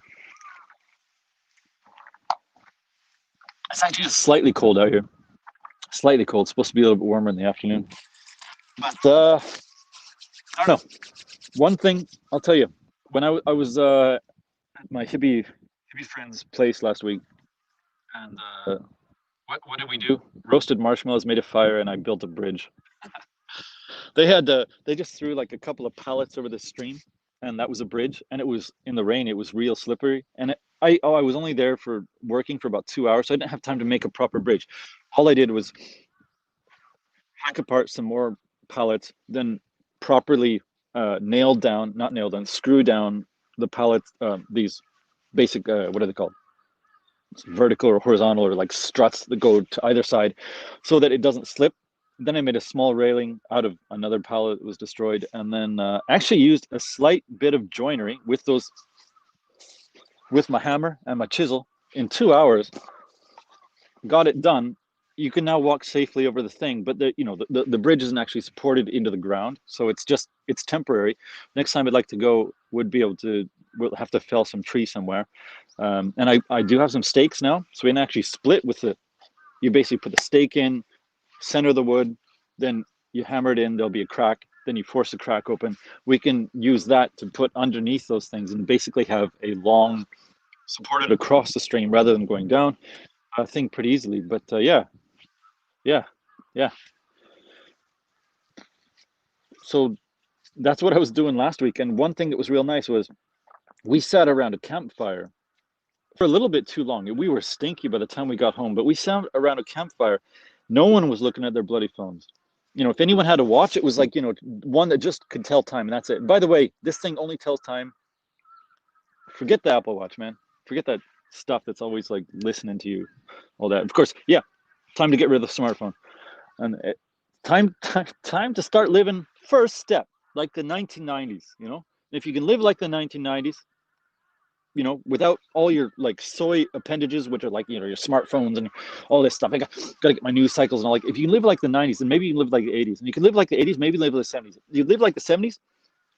S1: it's actually just slightly cold out here. Slightly cold. It's supposed to be a little bit warmer in the afternoon. But I don't know. One thing I'll tell you, when I was at my hippie friend's place last week, and what did we do? Roasted marshmallows, made a fire, and I built a bridge. They just threw like a couple of pallets over the stream, and that was a bridge. And it was in the rain. It was real slippery. And I was only there for working for about 2 hours, so I didn't have time to make a proper bridge. All I did was hack apart some more pallets, then properly screw down the pallets. These basic, what are they called? vertical or horizontal or like struts that go to either side so that it doesn't slip. Then I made a small railing out of another pallet that was destroyed, and then actually used a slight bit of joinery with my hammer and my chisel in 2 hours. Got it done. You can now walk safely over the thing, but the bridge isn't actually supported into the ground, so it's temporary. Next time I'd like to go, we'll have to fell some tree somewhere, and I do have some stakes now, so we can actually split with you basically put the stake in, center the wood, then you hammer it in, there'll be a crack, then you force the crack open. We can use that to put underneath those things and basically have a long supported across the stream rather than going down thing pretty easily. But yeah. So that's what I was doing last week. And one thing that was real nice was we sat around a campfire for a little bit too long. We were stinky by the time we got home, but we sat around a campfire. No one was looking at their bloody phones. If anyone had to watch, it was like, one that just could tell time, and that's it. By the way, this thing only tells time. Forget the Apple Watch, man. Forget that stuff that's always like listening to you, all that. Of course, yeah, time to get rid of the smartphone. And time to start living first step, like the 1990s, If you can live like the 1990s, without all your like soy appendages, which are like, your smartphones and all this stuff. I gotta get my news cycles and all. Like, if you can live like the 90s, then maybe you can live like the 80s. And you can live like the 80s, maybe live like the 70s. You live like the 70s,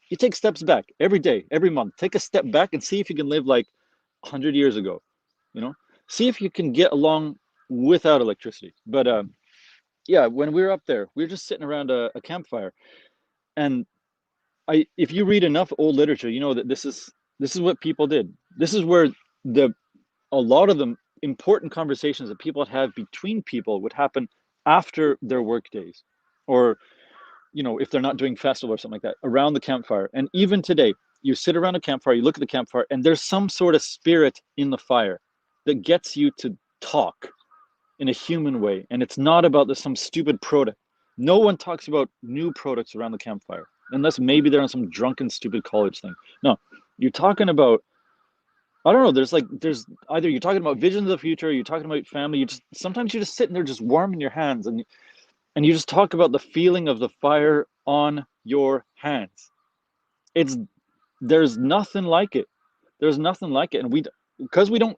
S1: you take steps back every day, every month. Take a step back and see if you can live like 100 years ago, See if you can get along without electricity. But yeah, when we were up there, we were just sitting around a campfire. And if you read enough old literature, you know that this is what people did. This is where a lot of the important conversations that people would have between people would happen after their work days, or if they're not doing festival or something like that, around the campfire. And even today, you sit around a campfire, you look at the campfire, and there's some sort of spirit in the fire that gets you to talk in a human way. And it's not about some stupid product. No one talks about new products around the campfire, unless maybe they're on some drunken, stupid college thing. No, you're talking about, I don't know, there's either you're talking about visions of the future, or you're talking about family. Sometimes you're just sitting there just warming your hands, and you just talk about the feeling of the fire on your hands. There's nothing like it. There's nothing like it. And because we don't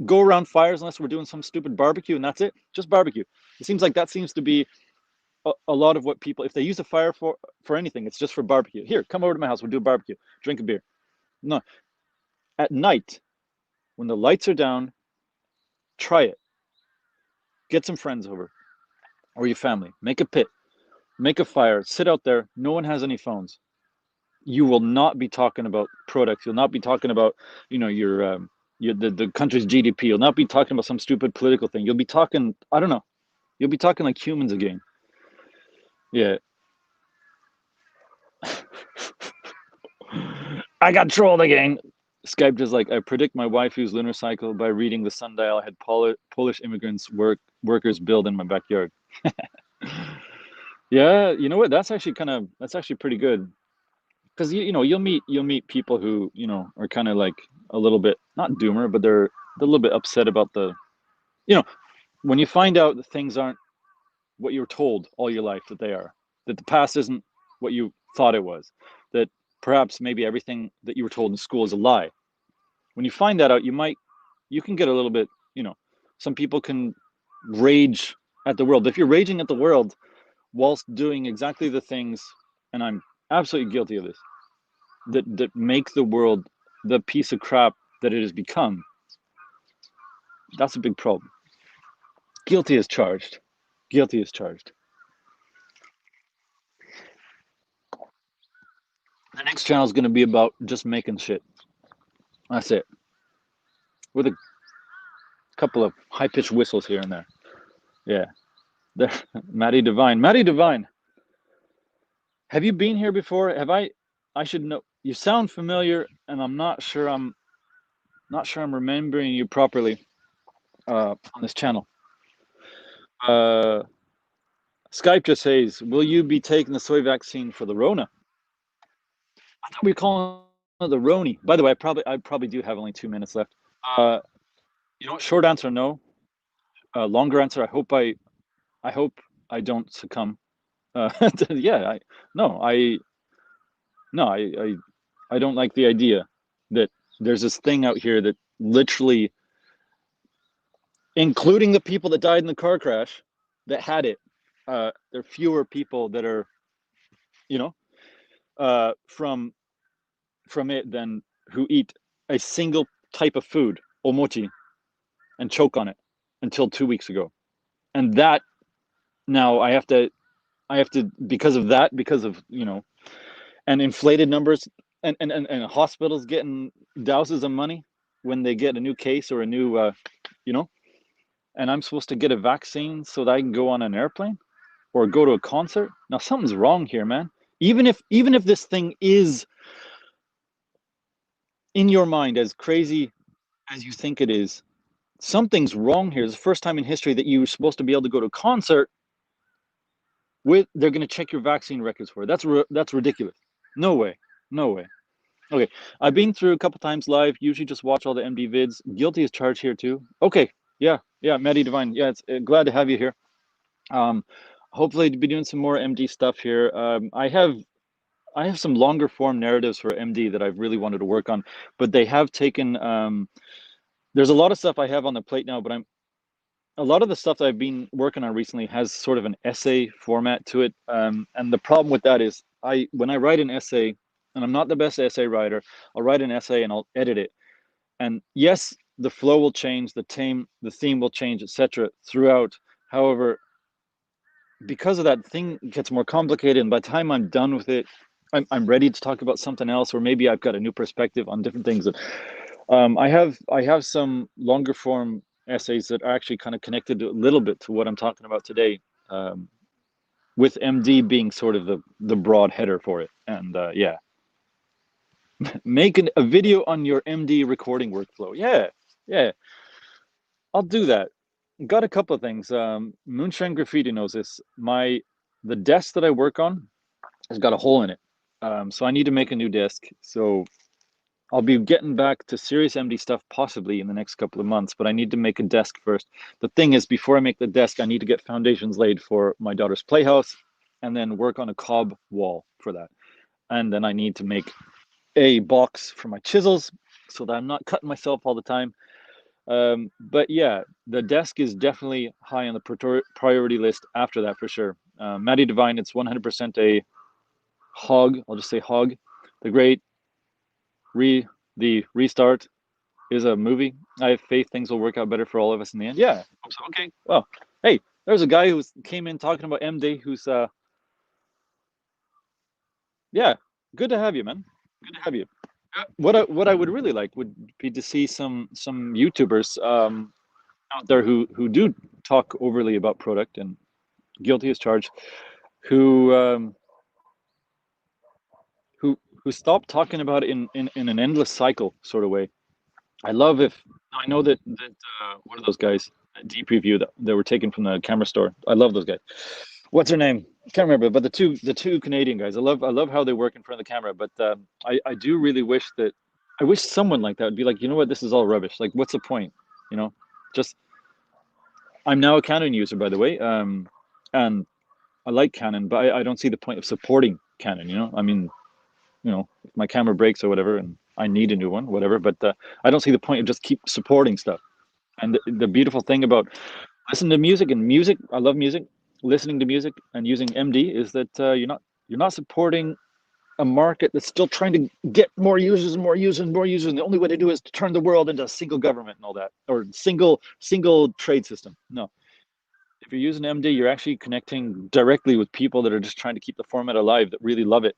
S1: go around fires unless we're doing some stupid barbecue, and that's it, just barbecue. It seems like that seems to be a lot of what people, if they use a fire for anything, it's just for barbecue. Here, come over to my house, we'll do a barbecue, drink a beer. No, at night, when the lights are down, try it. Get some friends over, or your family. Make a pit, make a fire, sit out there. No one has any phones. You will not be talking about products. You'll not be talking about, the country's GDP. You'll not be talking about some stupid political thing. You'll be talking, I don't know. You'll be talking like humans again. Yeah. I got trolled again. Skype just like, I predict my waifu's lunar cycle by reading the sundial I had Polish immigrants workers build in my backyard. Yeah, you know what? That's actually pretty good. Because you'll meet people who are kind of like a little bit, not doomer, but they're a little bit upset about when you find out that things aren't what you were told all your life that they are, that the past isn't what you thought it was, that perhaps maybe everything that you were told in school is a lie. When you find that out, you can get a little bit, some people can rage at the world. If you're raging at the world whilst doing exactly the things, and I'm absolutely guilty of this, that make the world the piece of crap that it has become, that's a big problem. Guilty as charged. Guilty as charged. The next channel is going to be about just making shit. That's it. With a couple of high-pitched whistles here and there. Yeah. There, Maddie Devine. Have you been here before? I should know. You sound familiar, and I'm not sure I'm remembering you properly on this channel. Skype just says, will you be taking the soy vaccine for the Rona? I thought we were calling it the Roni. By the way, I probably do have only 2 minutes left. You know, short answer, no. Longer answer, I hope I don't succumb. Yeah, no, no, I don't like the idea that there's this thing out here that literally, including the people that died in the car crash, that had it. There are fewer people that are, you know, from it than who eat a single type of food, omochi, and choke on it until 2 weeks ago. And that now I have to, because of that, because of, you know, and inflated numbers, and hospitals getting douses of money when they get a new case or a new, you know, and I'm supposed to get a vaccine so that I can go on an airplane or go to a concert. Now something's wrong here, man. Even if this thing is in your mind as crazy as you think it is, something's wrong here. It's the first time in history that you're supposed to be able to go to a concert with, they're going to check your vaccine records for it. That's ridiculous. No way. No way. Okay, I've been through a couple times live. Usually just watch all the MD vids. Guilty as charged here too. Okay, yeah, Maddie Divine. Yeah, it's glad to have you here. Hopefully to be doing some more MD stuff here. I have some longer form narratives for MD that I've really wanted to work on, but they have taken. There's a lot of stuff I have on the plate now, but a lot of the stuff that I've been working on recently has sort of an essay format to it. And the problem with that is when I write an essay, and I'm not the best essay writer, I'll write an essay and I'll edit it. And yes, the flow will change, the theme will change, etc. throughout. However, because of that, thing gets more complicated, and by the time I'm done with it, I'm ready to talk about something else, or maybe I've got a new perspective on different things. I have some longer form essays that are actually kind of connected a little bit to what I'm talking about today, with MD being sort of the broad header for it. And yeah, make a video on your MD recording workflow. Yeah, I'll do that. Got a couple of things. Moonshine Graffiti knows this. The desk that I work on has got a hole in it, so I need to make a new desk. So I'll be getting back to serious MD stuff possibly in the next couple of months, but I need to make a desk first. The thing is, before I make the desk, I need to get foundations laid for my daughter's playhouse and then work on a cob wall for that. And then I need to make a box for my chisels so that I'm not cutting myself all the time. But yeah, the desk is definitely high on the priority list after that for sure. Maddie Divine, it's 100% a hog. I'll just say hog. The great the restart is a movie. I have faith things will work out better for all of us in the end. Yeah. So, okay. Well, hey, there's a guy who came in talking about MD who's yeah, good to have you, man. Good to have you. What I would really like would be to see some YouTubers out there who do talk overly about product and guilty as charged, who who stop talking about it in an endless cycle sort of way. I love if I know that what are those guys? Deep Review that were taken from the camera store. I love those guys. What's her name? Can't remember, but the two Canadian guys. I love how they work in front of the camera. But I do really wish that I wish someone like that would be like, you know what, this is all rubbish. Like, what's the point? You know, just I'm now a Canon user, by the way, and I like Canon, but I don't see the point of supporting Canon. You know, I mean, you know, if my camera breaks or whatever, and I need a new one, whatever. But I don't see the point of just keep supporting stuff. And the beautiful thing about listening to music and music, I love music. Listening to music and using MD is that you're not supporting a market that's still trying to get more users and more users and more users. And the only way to do it is to turn the world into a single government and all that, or single trade system. No, if you're using MD, you're actually connecting directly with people that are just trying to keep the format alive, that really love it,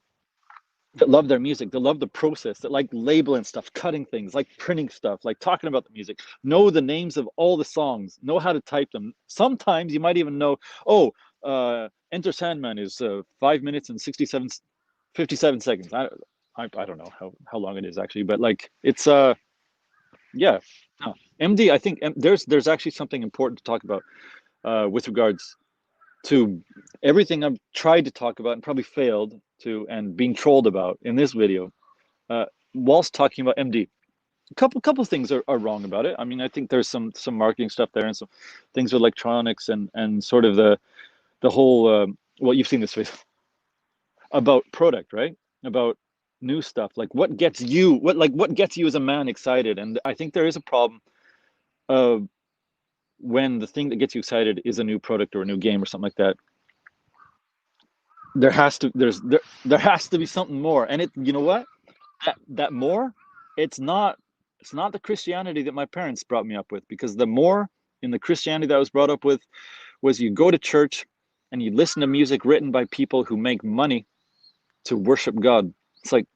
S1: that love their music, that love the process, that like labeling stuff, cutting things, like printing stuff, like talking about the music, know the names of all the songs, know how to type them. Sometimes you might even know, oh, Enter Sandman is 5 minutes and 57 seconds. I don't know how long it is actually, but like it's yeah. No. MD, I think there's actually something important to talk about with regards to everything I've tried to talk about and probably failed to and being trolled about in this video, whilst talking about MD. couple things are wrong about it. I mean, I think there's some marketing stuff there and some things with electronics and sort of the whole well, you've seen this with about product, right? About new stuff. Like what gets you as a man excited? And I think there is a problem of when the thing that gets you excited is a new product or a new game or something like that. There has to be something more. And it, you know what? That more, it's not the Christianity that my parents brought me up with, because the more in the Christianity that I was brought up with was you go to church and you listen to music written by people who make money to worship God. It's like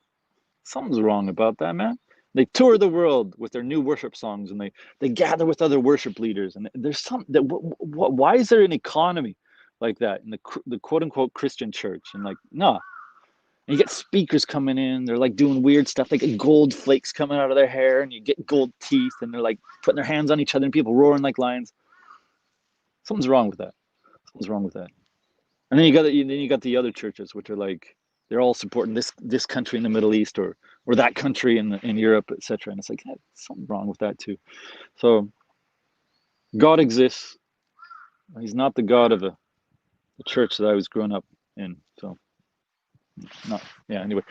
S1: something's wrong about that, man. They tour the world with their new worship songs, and they gather with other worship leaders, and there's some that why is there an economy like that in the quote unquote Christian church? And like, no. And you get speakers coming in, they're like doing weird stuff. They get gold flakes coming out of their hair, and you get gold teeth, and they're like putting their hands on each other, and people roaring like lions. Something's wrong with that. Something's wrong with that. And then you got the other churches, which are like they're all supporting this country in the Middle East or that country in Europe, etc. And it's like, hey, something wrong with that too. So God exists. He's not the God of the church that I was growing up in. So not yeah. Anyway,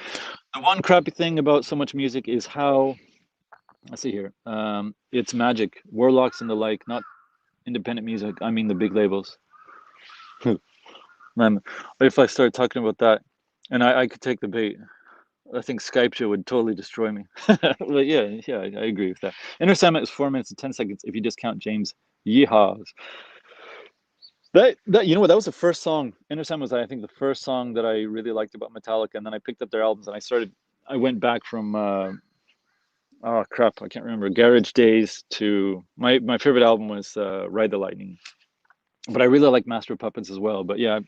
S1: the one crappy thing about so much music is how, let's see here, it's magic, warlocks and the like, not independent music. I mean the big labels. Man, if I start talking about that, and I could take the bait, I think Skype would totally destroy me. But yeah, I agree with that. Inner Sandman is 4 minutes and 10 seconds if you discount James Yeehaws. That you know what? That was the first song. Inner Sandman was, I think, the first song that I really liked about Metallica, and then I picked up their albums and I went back from oh crap, I can't remember, Garage Days to my favorite album was Ride the Lightning. But I really like Master of Puppets as well. But yeah,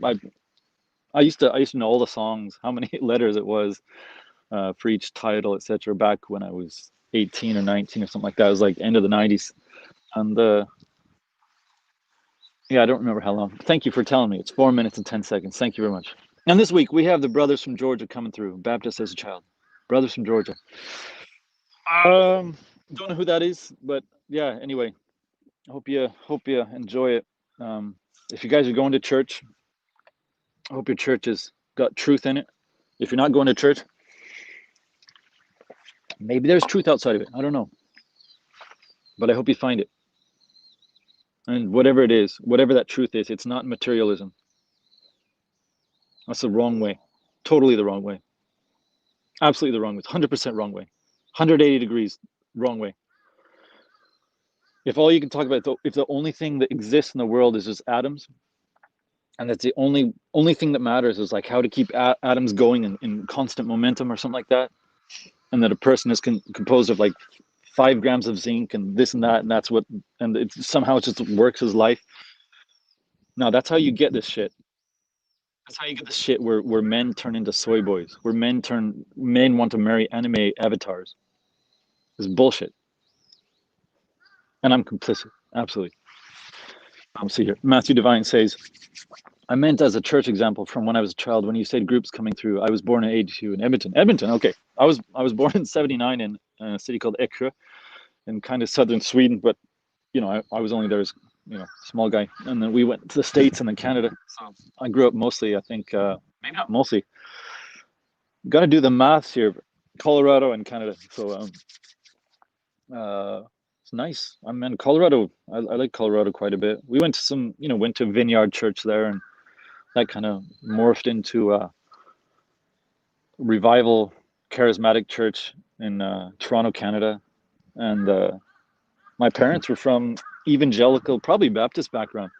S1: I used to know all the songs, how many letters it was for each title, etc. Back when I was 18 or 19 or something like that. It was like end of the 90s. And yeah, I don't remember how long. Thank you for telling me. It's 4 minutes and 10 seconds. Thank you very much. And this week we have the Brothers from Georgia coming through. Baptist as a child. Brothers from Georgia. Don't know who that is, but yeah. Anyway, hope you enjoy it. If you guys are going to church, I hope your church has got truth in it. If you're not going to church, maybe there's truth outside of it. I don't know, but I hope you find it. And whatever it is, whatever that truth is, it's not materialism. That's the wrong way. Totally the wrong way. Absolutely the wrong way. 100% wrong way. 180 degrees wrong way. If all you can talk about, if the only thing that exists in the world is just atoms, and that's the only thing that matters is like how to keep atoms going in constant momentum or something like that, and that a person is composed of like 5 grams of zinc and this and that, and that's what, and it somehow it just works as life. Now that's how you get this shit. That's how you get this shit where men turn into soy boys, where men want to marry anime avatars. It's bullshit, and I'm complicit. Absolutely. See here. Matthew Devine says, I meant as a church example from when I was a child. When you said groups coming through, I was born in '82 in Edmonton. Edmonton, okay. I was born in '79 in a city called Eksjö, in kind of southern Sweden. But you know, I was only there as small guy, and then we went to the States and then Canada. So I grew up mostly, I think, maybe not mostly. Got to do the maths here, Colorado and Canada. So it's nice. I'm in Colorado. I like Colorado quite a bit. We went to went to Vineyard Church there, and that kind of morphed into a revival charismatic church in Toronto, Canada. And my parents were from evangelical, probably Baptist background,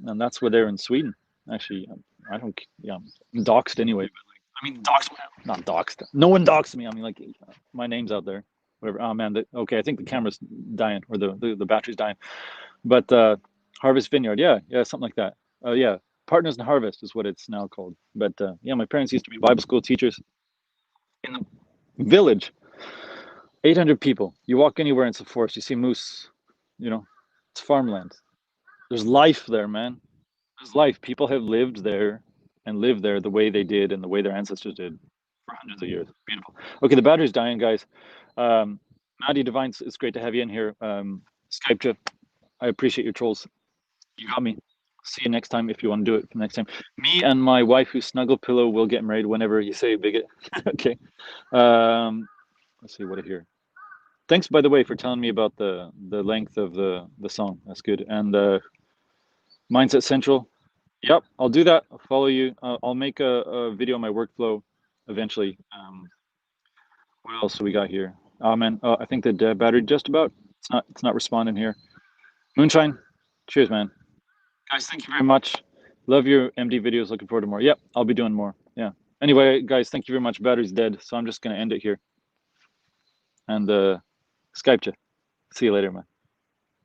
S1: and that's where they're in Sweden. Actually, I don't, yeah, I'm doxed anyway. But like, I mean, doxed, not doxed. No one doxed me. I mean, like, my name's out there. Whatever. Oh man, okay. I think the camera's dying, or the battery's dying. But Harvest Vineyard, yeah, something like that. Yeah, Partners in Harvest is what it's now called. But yeah, my parents used to be Bible school teachers in the village. 800 people. You walk anywhere in the forest, you see moose. It's farmland. There's life there, man. There's life. People have lived there and lived there the way they did and the way their ancestors did for hundreds of years. Beautiful. Okay, the battery's dying, guys. Maddie Divines, it's great to have you in here. Skype you. I appreciate your trolls. You got me. See you next time if you want to do it next time. Me and my wife, who's snuggle pillow, will get married whenever you say bigot. Okay. Let's see what I hear. Thanks, by the way, for telling me about the length of the song. That's good. And Mindset Central. Yep, I'll do that. I'll follow you. I'll make a video on my workflow eventually. What else do we got here? Oh man, I think the battery just about. It's not responding here. Moonshine. Cheers, man. Guys, thank you very much. Love your MD videos. Looking forward to more. Yep, I'll be doing more. Yeah. Anyway, guys, thank you very much. Battery's dead, so I'm just gonna end it here. And Skype you. See you later, man.